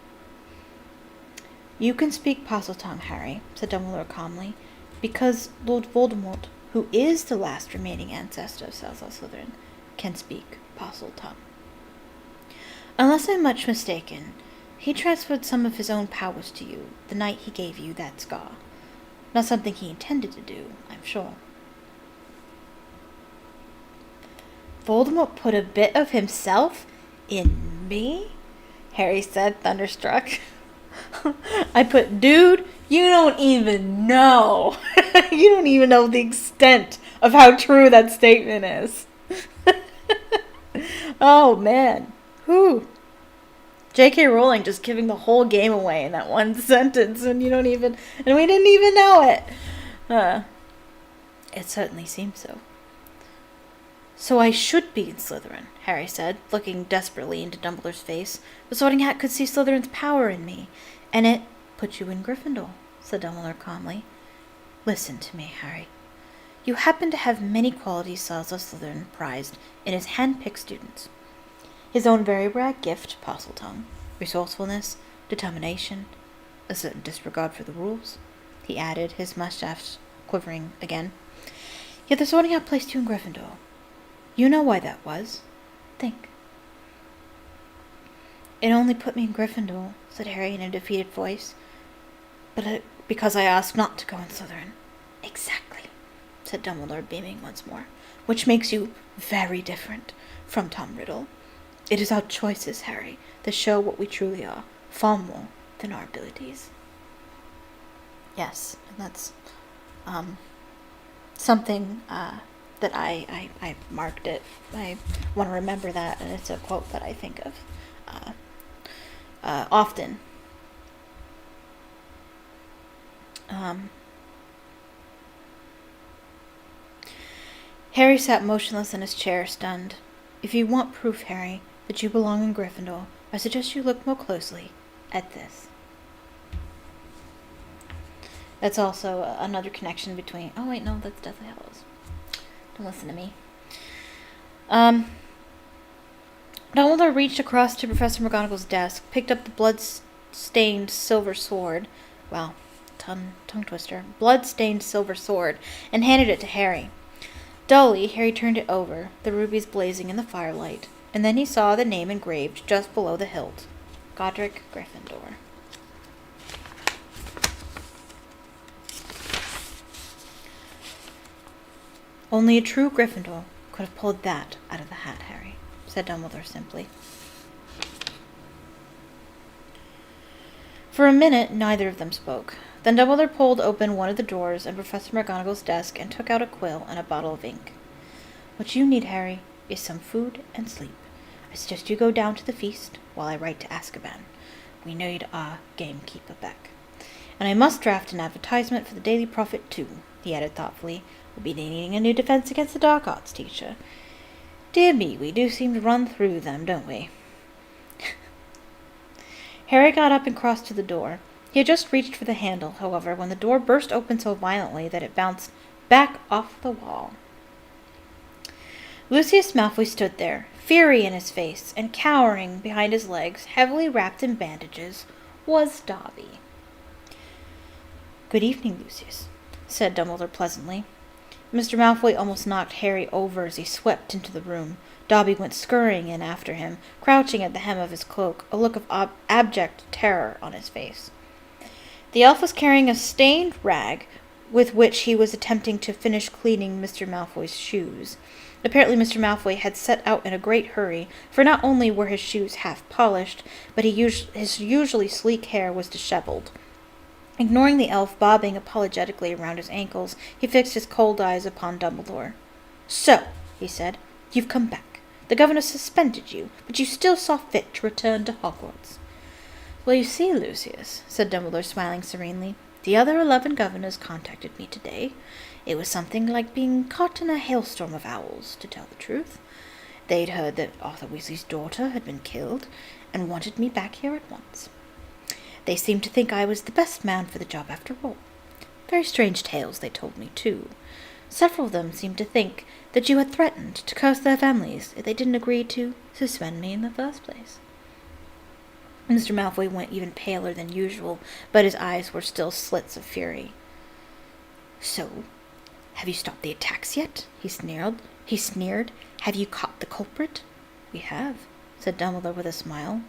Speaker 1: "You can speak Parseltongue, Harry," said Dumbledore calmly, "because Lord Voldemort, who is the last remaining ancestor of Salazar Slytherin, can speak Parseltongue. Unless I'm much mistaken, he transferred some of his own powers to you the night he gave you that scar. Not something he intended to do, I'm sure." "Voldemort put a bit of himself in me?" Harry said, thunderstruck. Dude, you don't even know. You don't even know the extent of how true that statement is. Oh, man. Whew. J.K. Rowling just giving the whole game away in that one sentence, and we didn't even know it. It certainly seems so. "So I should be in Slytherin," Harry said, looking desperately into Dumbledore's face. "The Sorting Hat could see Slytherin's power in me, and it put you in Gryffindor," said Dumbledore calmly. "Listen to me, Harry. You happen to have many qualities Salazar Slytherin prized in his hand-picked students. His own very rare gift, Parseltongue, resourcefulness, determination, a certain disregard for the rules," he added, his mustache quivering again. "Yet the Sorting Hat placed you in Gryffindor. You know why that was. Think." "It only put me in Gryffindor," said Harry in a defeated voice. "But because I asked not to go in Slytherin." "Exactly," said Dumbledore, beaming once more. "Which makes you very different from Tom Riddle. It is our choices, Harry, that show what we truly are, far more than our abilities." Yes, and that's something that I marked it. I want to remember that, and it's a quote that I think of often. Harry sat motionless in his chair, stunned. "If you want proof, Harry, that you belong in Gryffindor, I suggest you look more closely at this." That's also another connection between... Oh, wait, no, that's Deathly Hallows. Don't listen to me. Dumbledore reached across to Professor McGonagall's desk, picked up the blood-stained silver sword. Wow, tongue twister. Blood-stained silver sword, and handed it to Harry. Dully, Harry turned it over, the rubies blazing in the firelight, and then he saw the name engraved just below the hilt. Godric Gryffindor. "Only a true Gryffindor could have pulled that out of the hat, Harry," said Dumbledore simply. For a minute, neither of them spoke. Then Dumbledore pulled open one of the drawers in Professor McGonagall's desk and took out a quill and a bottle of ink. "What you need, Harry, is some food and sleep. I suggest you go down to the feast while I write to Azkaban. We need our gamekeeper back. And I must draft an advertisement for the Daily Prophet, too," he added thoughtfully. "We'll be needing a new defense against the dark arts teacher. Dear me, we do seem to run through them, don't we?" Harry got up and crossed to the door. He had just reached for the handle, however, when the door burst open so violently that it bounced back off the wall. Lucius Malfoy stood there, fury in his face, and cowering behind his legs, heavily wrapped in bandages, was Dobby. "Good evening, Lucius," said Dumbledore pleasantly. Mr. Malfoy almost knocked Harry over as he swept into the room, Dobby went scurrying in after him, crouching at the hem of his cloak, a look of abject terror on his face. The elf was carrying a stained rag with which he was attempting to finish cleaning Mr. Malfoy's shoes. Apparently Mr. Malfoy had set out in a great hurry, for not only were his shoes half polished, but his usually sleek hair was disheveled. Ignoring the elf bobbing apologetically around his ankles, he fixed his cold eyes upon Dumbledore. "So," he said, "you've come back. The governor suspended you, but you still saw fit to return to Hogwarts." "Well, you see, Lucius," said Dumbledore, smiling serenely, "the other 11 governors contacted me today. It was something like being caught in a hailstorm of owls, to tell the truth. They'd heard that Arthur Weasley's daughter had been killed, and wanted me back here at once. They seemed to think I was the best man for the job after all. Very strange tales they told me, too. Several of them seemed to think that you had threatened to curse their families if they didn't agree to suspend me in the first place." Mr. Malfoy went even paler than usual, but his eyes were still slits of fury. "So, have you stopped the attacks yet?" he sneered. "Have you caught the culprit?" "We have," said Dumbledore with a smile.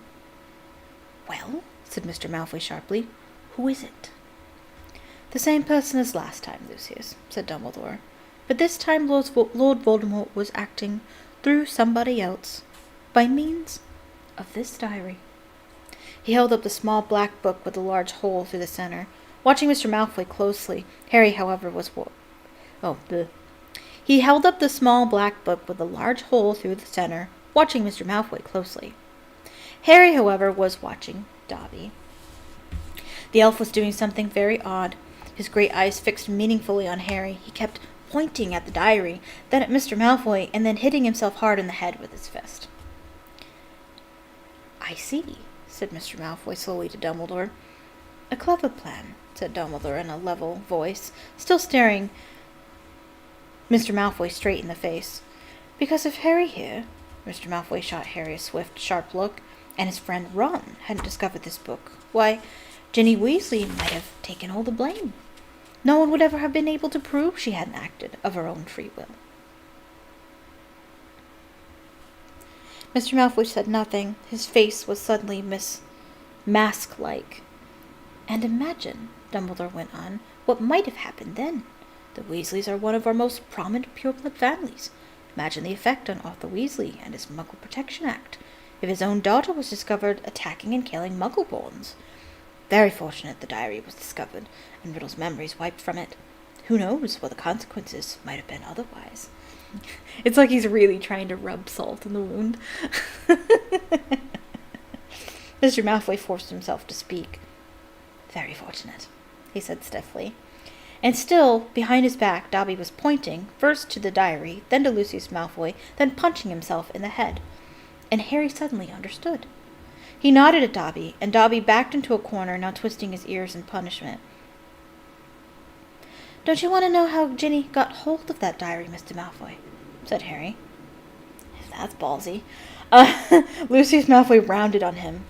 Speaker 1: "Well," said Mr. Malfoy sharply, "who is it?" "The same person as last time, Lucius," said Dumbledore. "But this time Lord Voldemort was acting through somebody else, by means of this diary." He held up the small black book with a large hole through the center. Watching Mr. Malfoy closely, Harry, however, was He held up the small black book with a large hole through the center, watching Mr. Malfoy closely. Harry, however, was watching Dobby. The elf was doing something very odd. His great eyes fixed meaningfully on Harry. He kept pointing at the diary, then at Mr. Malfoy, and then hitting himself hard in the head with his fist. "I see," said Mr. Malfoy slowly to Dumbledore. "A clever plan," said Dumbledore in a level voice, still staring Mr. Malfoy straight in the face. "Because if Harry here," Mr. Malfoy shot Harry a swift, sharp look, "and his friend Ron hadn't discovered this book, why, Ginny Weasley might have taken all the blame. No one would ever have been able to prove she hadn't acted of her own free will." Mr. Malfoy said nothing. His face was suddenly mask-like. "And imagine," Dumbledore went on, "what might have happened then. The Weasleys are one of our most prominent pureblood families. Imagine the effect on Arthur Weasley and his Muggle Protection Act, if his own daughter was discovered attacking and killing Muggleborns. Very fortunate the diary was discovered, and Riddle's memories wiped from it. Who knows what the consequences might have been otherwise." It's like he's really trying to rub salt in the wound. Mr. Malfoy forced himself to speak. "Very fortunate," he said stiffly. And still, behind his back, Dobby was pointing, first to the diary, then to Lucius Malfoy, then punching himself in the head. And Harry suddenly understood. He nodded at Dobby, and Dobby backed into a corner, now twisting his ears in punishment. "Don't you want to know how Ginny got hold of that diary, Mr. Malfoy?" said Harry. "That's ballsy." Lucius Malfoy rounded on him.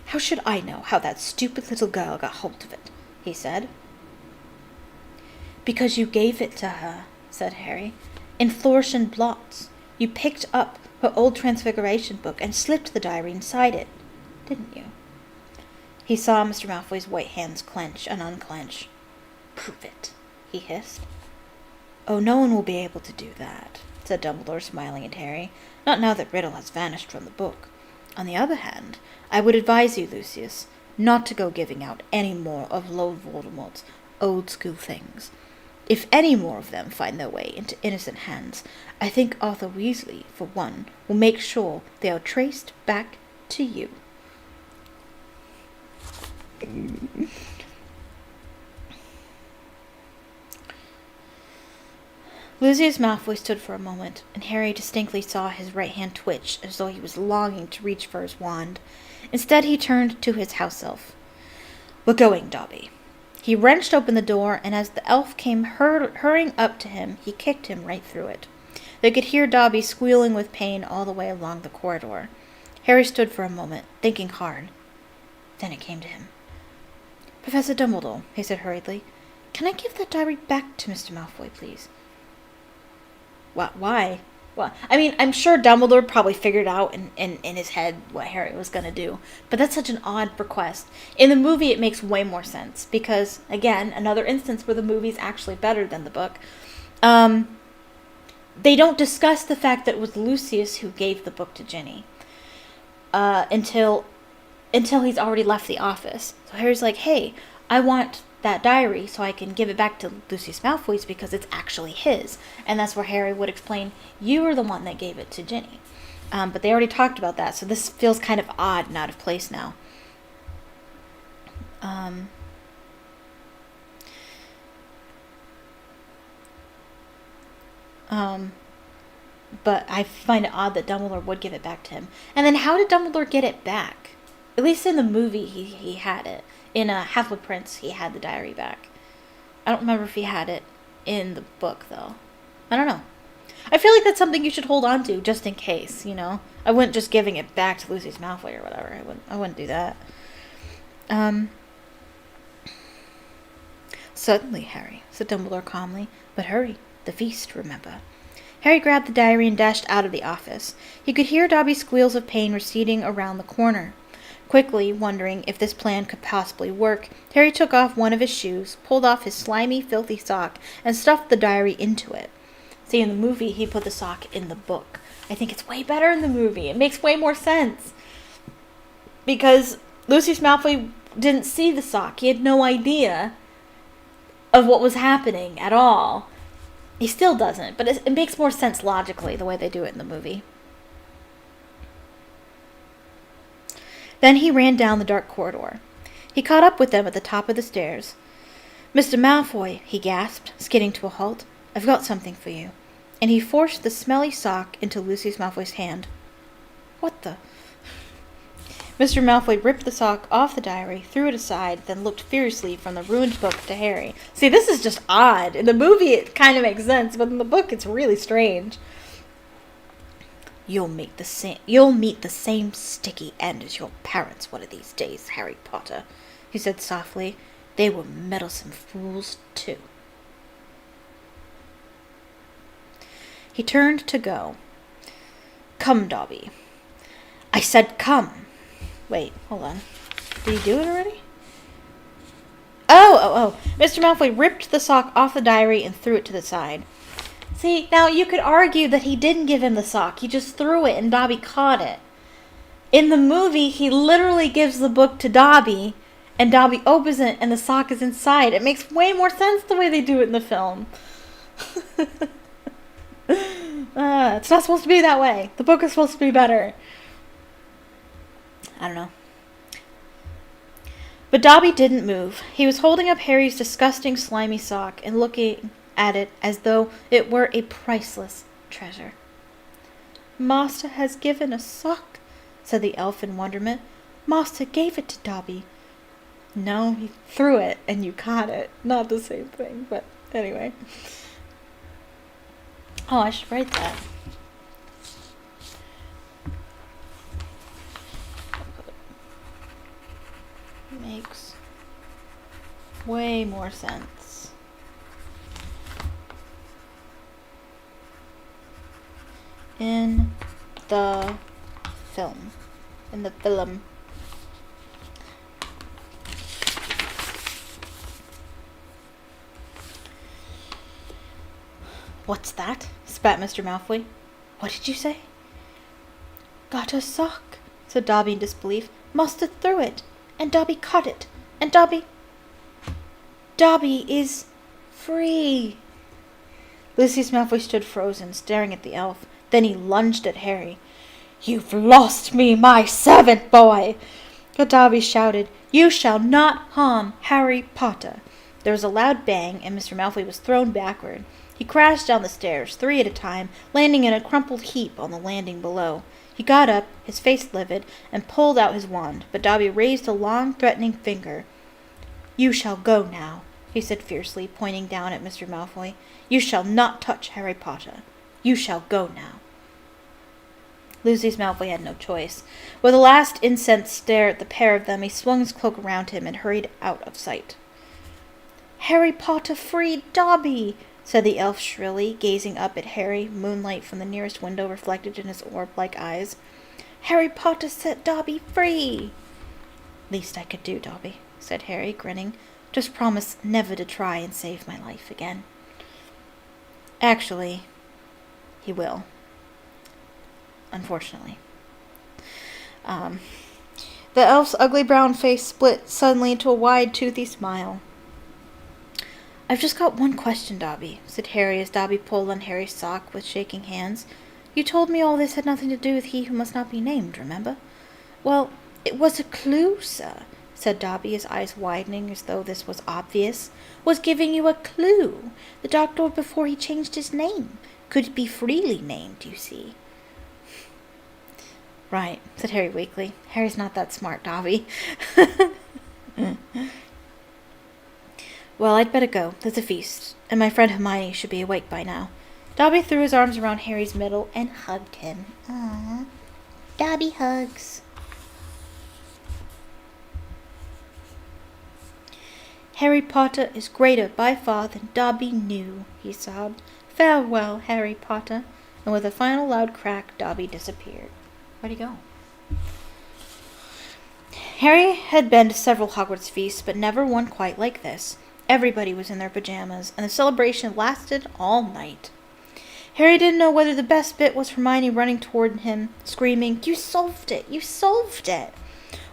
Speaker 1: "How should I know how that stupid little girl got hold of it?" he said. "Because you gave it to her," said Harry, "in fluorescent blots. You picked up her old Transfiguration book and slipped the diary inside it, didn't you?" He saw Mr. Malfoy's white hands clench and unclench. "Prove it," he hissed. "Oh, no one will be able to do that," said Dumbledore, smiling at Harry. "Not now that Riddle has vanished from the book. On the other hand, I would advise you, Lucius, not to go giving out any more of Lord Voldemort's old-school things. If any more of them find their way into innocent hands, I think Arthur Weasley, for one, will make sure they are traced back to you." Lucius Malfoy stood for a moment, and Harry distinctly saw his right hand twitch as though he was longing to reach for his wand. Instead, he turned to his house elf. "We're going, Dobby." He wrenched open the door, and as the elf came hurrying up to him, he kicked him right through it. They could hear Dobby squealing with pain all the way along the corridor. Harry stood for a moment, thinking hard. Then it came to him. "Professor Dumbledore," he said hurriedly, "can I give that diary back to Mr. Malfoy, please?" "Why?" Well, I mean, I'm sure Dumbledore probably figured out in his head what Harry was going to do. But that's such an odd request. In the movie, it makes way more sense. Because, again, another instance where the movie's actually better than the book. They don't discuss the fact that it was Lucius who gave the book to Ginny. Until he's already left the office. So Harry's like, hey, I want that diary so I can give it back to Lucius Malfoy because it's actually his. And that's where Harry would explain, you were the one that gave it to Ginny. But they already talked about that, so this feels kind of odd and out of place now. But I find it odd that Dumbledore would give it back to him. And then how did Dumbledore get it back? At least in the movie, he had it. In Half-Blood Prince, he had the diary back. I don't remember if he had it in the book, though. I don't know. I feel like that's something you should hold on to, just in case, you know? I wouldn't just giving it back to Lucius Malfoy or whatever. I wouldn't do that. Certainly, Harry, said Dumbledore calmly. But hurry, the feast, remember. Harry grabbed the diary and dashed out of the office. He could hear Dobby's squeals of pain receding around the corner. Quickly, wondering if this plan could possibly work, Harry took off one of his shoes, pulled off his slimy, filthy sock, and stuffed the diary into it. See, in the movie, he put the sock in the book. I think it's way better in the movie. It makes way more sense. Because Lucius Malfoy didn't see the sock. He had no idea of what was happening at all. He still doesn't, but it makes more sense logically the way they do it in the movie. Then he ran down the dark corridor. He caught up with them at the top of the stairs. Mr. Malfoy, he gasped, skidding to a halt. I've got something for you. And he forced the smelly sock into Lucius Malfoy's hand. What the? Mr. Malfoy ripped the sock off the diary, threw it aside, then looked fiercely from the ruined book to Harry. See, this is just odd. In the movie, it kind of makes sense, but in the book, it's really strange. You'll meet the same sticky end as your parents one of these days, Harry Potter, he said softly. They were meddlesome fools, too. He turned to go. Come, Dobby. I said come. Wait, hold on. Did he do it already? Oh. Mr. Malfoy ripped the sock off the diary and threw it to the side. See, now you could argue that he didn't give him the sock. He just threw it and Dobby caught it. In the movie, he literally gives the book to Dobby and Dobby opens it and the sock is inside. It makes way more sense the way they do it in the film. It's not supposed to be that way. The book is supposed to be better. I don't know. But Dobby didn't move. He was holding up Harry's disgusting, slimy sock and looking at it as though it were a priceless treasure. Master has given a sock, said the elf in wonderment. Master gave it to Dobby. No, he threw it and you caught it. Not the same thing, but anyway. Oh, I should write that. Makes way more sense. In the film. What's that? Spat Mr. Malfoy. What did you say? Got a sock, said Dobby in disbelief. Master threw it, and Dobby caught it, and Dobby is free. Lucius Malfoy stood frozen, staring at the elf. Then he lunged at Harry. You've lost me, my servant boy! But Dobby shouted, You shall not harm Harry Potter. There was a loud bang, and Mr. Malfoy was thrown backward. He crashed down the stairs, 3 at a time, landing in a crumpled heap on the landing below. He got up, his face livid, and pulled out his wand, but Dobby raised a long, threatening finger. You shall go now, he said fiercely, pointing down at Mr. Malfoy. You shall not touch Harry Potter. You shall go now. Lucius Malfoy had no choice. With a last incensed stare at the pair of them, he swung his cloak around him and hurried out of sight. Harry Potter freed Dobby! said the elf shrilly, gazing up at Harry, moonlight from the nearest window reflected in his orb-like eyes. Harry Potter set Dobby free! Least I could do, Dobby, said Harry, grinning. Just promise never to try and save my life again. Actually, he will. Unfortunately. The elf's ugly brown face split suddenly into a wide, toothy smile. I've just got one question, Dobby, said Harry as Dobby pulled on Harry's sock with shaking hands. You told me all this had nothing to do with he who must not be named, remember? Well, it was a clue, sir, said Dobby, his eyes widening as though this was obvious. Was giving you a clue. The doctor before he changed his name. Could be freely named, you see. Right, said Harry weakly. Harry's not that smart, Dobby. Well, I'd better go. There's a feast, and my friend Hermione should be awake by now. Dobby threw his arms around Harry's middle and hugged him. Aww. Dobby hugs. Harry Potter is greater by far than Dobby knew, he sobbed. Farewell, Harry Potter. And with a final loud crack, Dobby disappeared. Where'd he go? Harry had been to several Hogwarts feasts, but never one quite like this. Everybody was in their pajamas, and the celebration lasted all night. Harry didn't know whether the best bit was Hermione running toward him, screaming, You solved it! You solved it!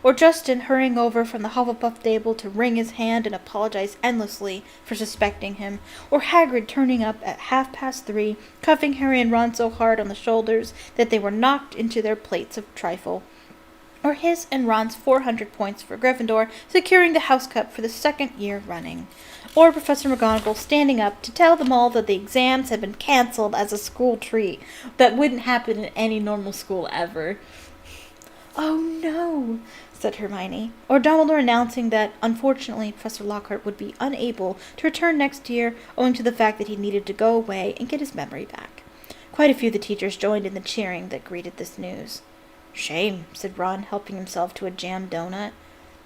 Speaker 1: Or Justin hurrying over from the Hufflepuff table to wring his hand and apologize endlessly for suspecting him, or Hagrid turning up at 3:30, cuffing Harry and Ron so hard on the shoulders that they were knocked into their plates of trifle, or his and Ron's 400 points for Gryffindor securing the house cup for the second year running, or Professor McGonagall standing up to tell them all that the exams had been cancelled as a school treat. That wouldn't happen in any normal school ever. Oh no, said Hermione, or Dumbledore announcing that, unfortunately, Professor Lockhart would be unable to return next year owing to the fact that he needed to go away and get his memory back. Quite a few of the teachers joined in the cheering that greeted this news. Shame, said Ron, helping himself to a jam donut.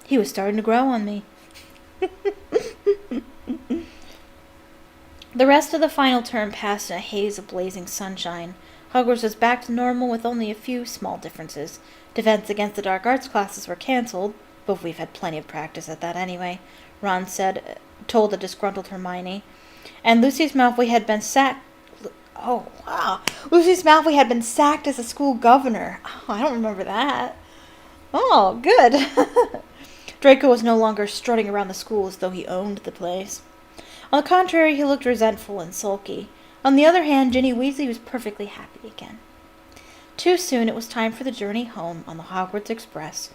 Speaker 1: He was starting to grow on me. The rest of the final term passed in a haze of blazing sunshine. Hogwarts was back to normal with only a few small differences. Defense against the dark arts classes were cancelled, but we've had plenty of practice at that anyway, Ron told the disgruntled Hermione. And Lucius Malfoy had been sacked. Oh, wow. Lucius Malfoy had been sacked as a school governor. Oh, I don't remember that. Oh, good. Draco was no longer strutting around the school as though he owned the place. On the contrary, he looked resentful and sulky. On the other hand, Ginny Weasley was perfectly happy again. Too soon it was time for the journey home on the Hogwarts Express.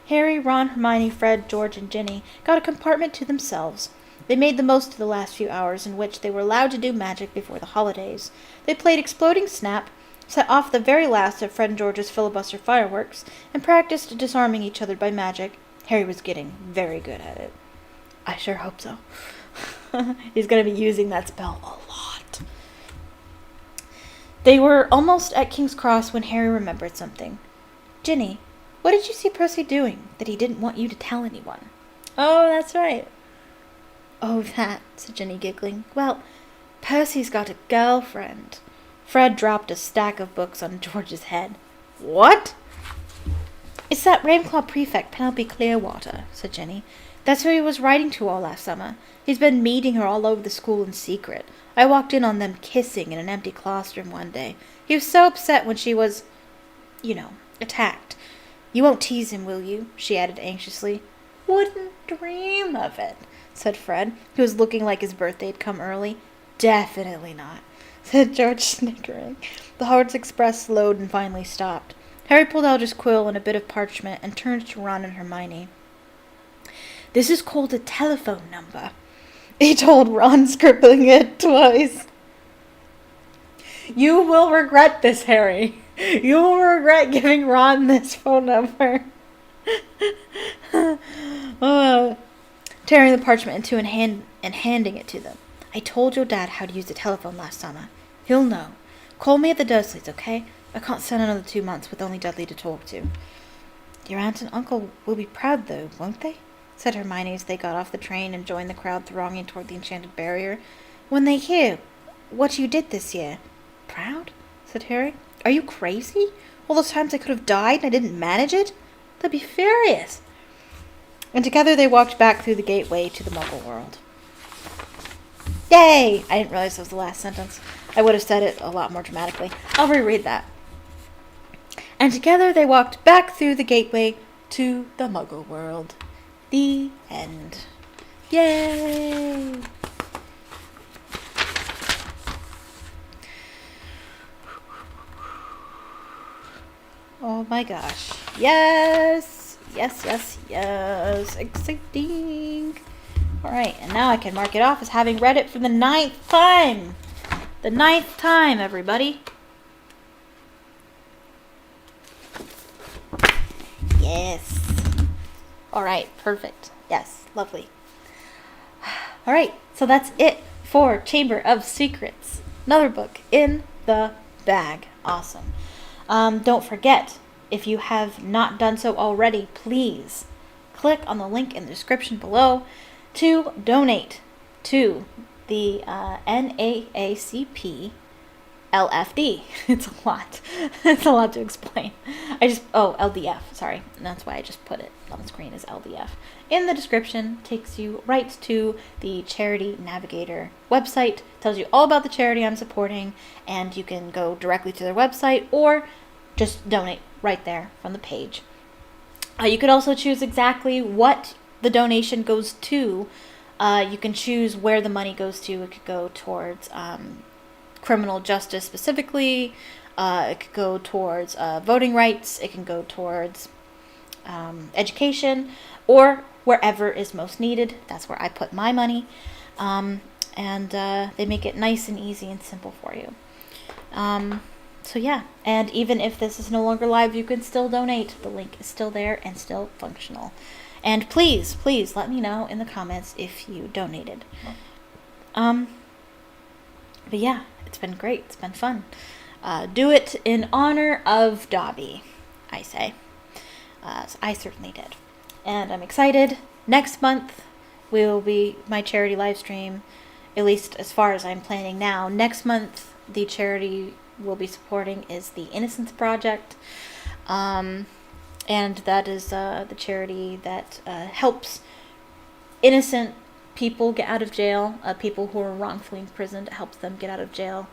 Speaker 1: Harry, Ron, Hermione, Fred, George, and Ginny got a compartment to themselves. They made the most of the last few hours in which they were allowed to do magic before the holidays. They played Exploding Snap, set off the very last of Fred and George's filibuster fireworks, and practiced disarming each other by magic. Harry was getting very good at it. I sure hope so. He's going to be using that spell a lot. They were almost at King's Cross when Harry remembered something. Ginny, what did you see Percy doing that he didn't want you to tell anyone? Oh, that's right. Oh, that, said Ginny, giggling. Well, Percy's got a girlfriend. Fred dropped a stack of books on George's head. What? It's that Ravenclaw prefect, Penelope Clearwater, said Ginny. That's who he was writing to all last summer. He's been meeting her all over the school in secret. I walked in on them kissing in an empty classroom one day. He was so upset when she was, attacked. You won't tease him, will you? She added anxiously. Wouldn't dream of it, said Fred, who was looking like his birthday had come early. Definitely not, said George, snickering. The Hogwarts Express slowed and finally stopped. Harry pulled out his quill and a bit of parchment and turned to Ron and Hermione. This is called a telephone number, he told Ron, scribbling it twice. You will regret this, Harry. You will regret giving Ron this phone number. Tearing the parchment in two and handing it to them. I told your dad how to use the telephone last summer. He'll know. Call me at the Dursleys, okay? I can't stand another 2 months with only Dudley to talk to. Your aunt and uncle will be proud, though, won't they? Said Hermione as they got off the train and joined the crowd thronging toward the enchanted barrier. when they hear what you did this year. Proud? Said Harry. Are you crazy? All those times I could have died and I didn't manage it? They'd be furious. And together they walked back through the gateway to the Muggle world. Yay! I didn't realize that was the last sentence. I would have said it a lot more dramatically. I'll reread that. And together they walked back through the gateway to the Muggle world. The end. Yay! Oh my gosh. Yes! Yes, yes, yes. Exciting. Alright, and now I can mark it off as having read it for the 9th time. The 9th time, everybody. Yes. Alright, perfect. Yes, lovely. Alright, so that's it for Chamber of Secrets. Another book in the bag. Awesome. Don't forget, if you have not done so already, please click on the link in the description below to donate to the NAACP LFD. It's a lot. It's a lot to explain. LDF. Sorry. And that's why I just put it on the screen as LDF. In the description, takes you right to the Charity Navigator website. Tells you all about the charity I'm supporting, and you can go directly to their website or just donate right there from the page. You could also choose exactly what the donation goes to. You can choose where the money goes to. It could go towards criminal justice specifically. It could go towards voting rights. It can go towards education, or wherever is most needed. That's where I put my money. And they make it nice and easy and simple for you. So yeah, and even if this is no longer live, you can still donate. The link is still there and still functional. And please, please let me know in the comments if you donated. But yeah, it's been great. It's been fun. Do it in honor of Dobby, I say. So I certainly did. And I'm excited. Next month will be my charity live stream, at least as far as I'm planning now. Next month, the charity we'll be supporting is the Innocence Project. And that is the charity that helps innocent people get out of jail, people who are wrongfully imprisoned, helps them get out of jail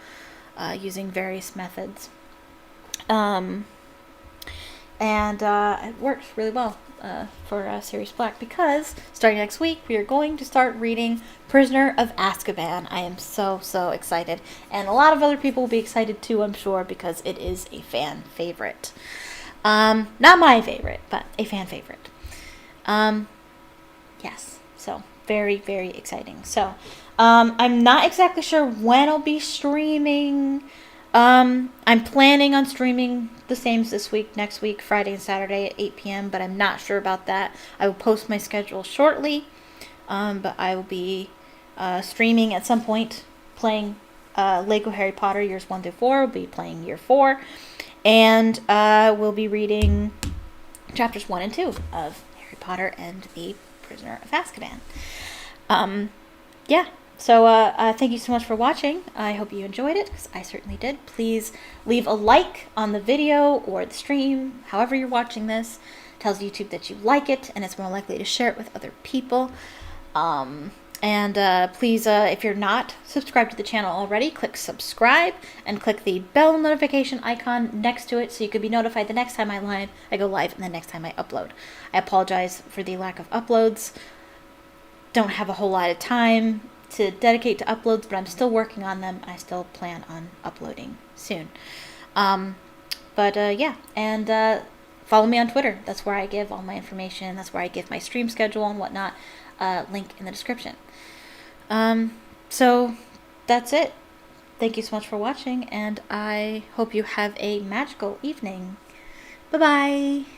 Speaker 1: using various methods. And it works really well for Sirius Black, because starting next week we are going to start reading Prisoner of Azkaban. I am so excited, and a lot of other people will be excited too, I'm sure, because it is a fan favorite. Not my favorite, but a fan favorite. Yes, so very exciting. So I'm not exactly sure when I'll be streaming. I'm planning on streaming the same as this week, next week, Friday and Saturday at 8 p.m., but I'm not sure about that. I will post my schedule shortly, but I will be streaming at some point, playing Lego Harry Potter years 1 through 4. We'll be playing year 4, and we'll be reading chapters 1 and 2 of Harry Potter and the Prisoner of Azkaban. Yeah. So thank you so much for watching. I hope you enjoyed it, because I certainly did. Please leave a like on the video or the stream, however you're watching this. It tells YouTube that you like it, and it's more likely to share it with other people. Please, if you're not subscribed to the channel already, click subscribe and click the bell notification icon next to it so you can be notified the next time I go live, and the next time I upload. I apologize for the lack of uploads. Don't have a whole lot of time to dedicate to uploads, but I'm still working on them. I still plan on uploading soon. Yeah, and follow me on Twitter. That's where I give all my information. That's where I give my stream schedule and whatnot. Link in the description. So that's it. Thank you so much for watching, and I hope you have a magical evening. Bye-bye.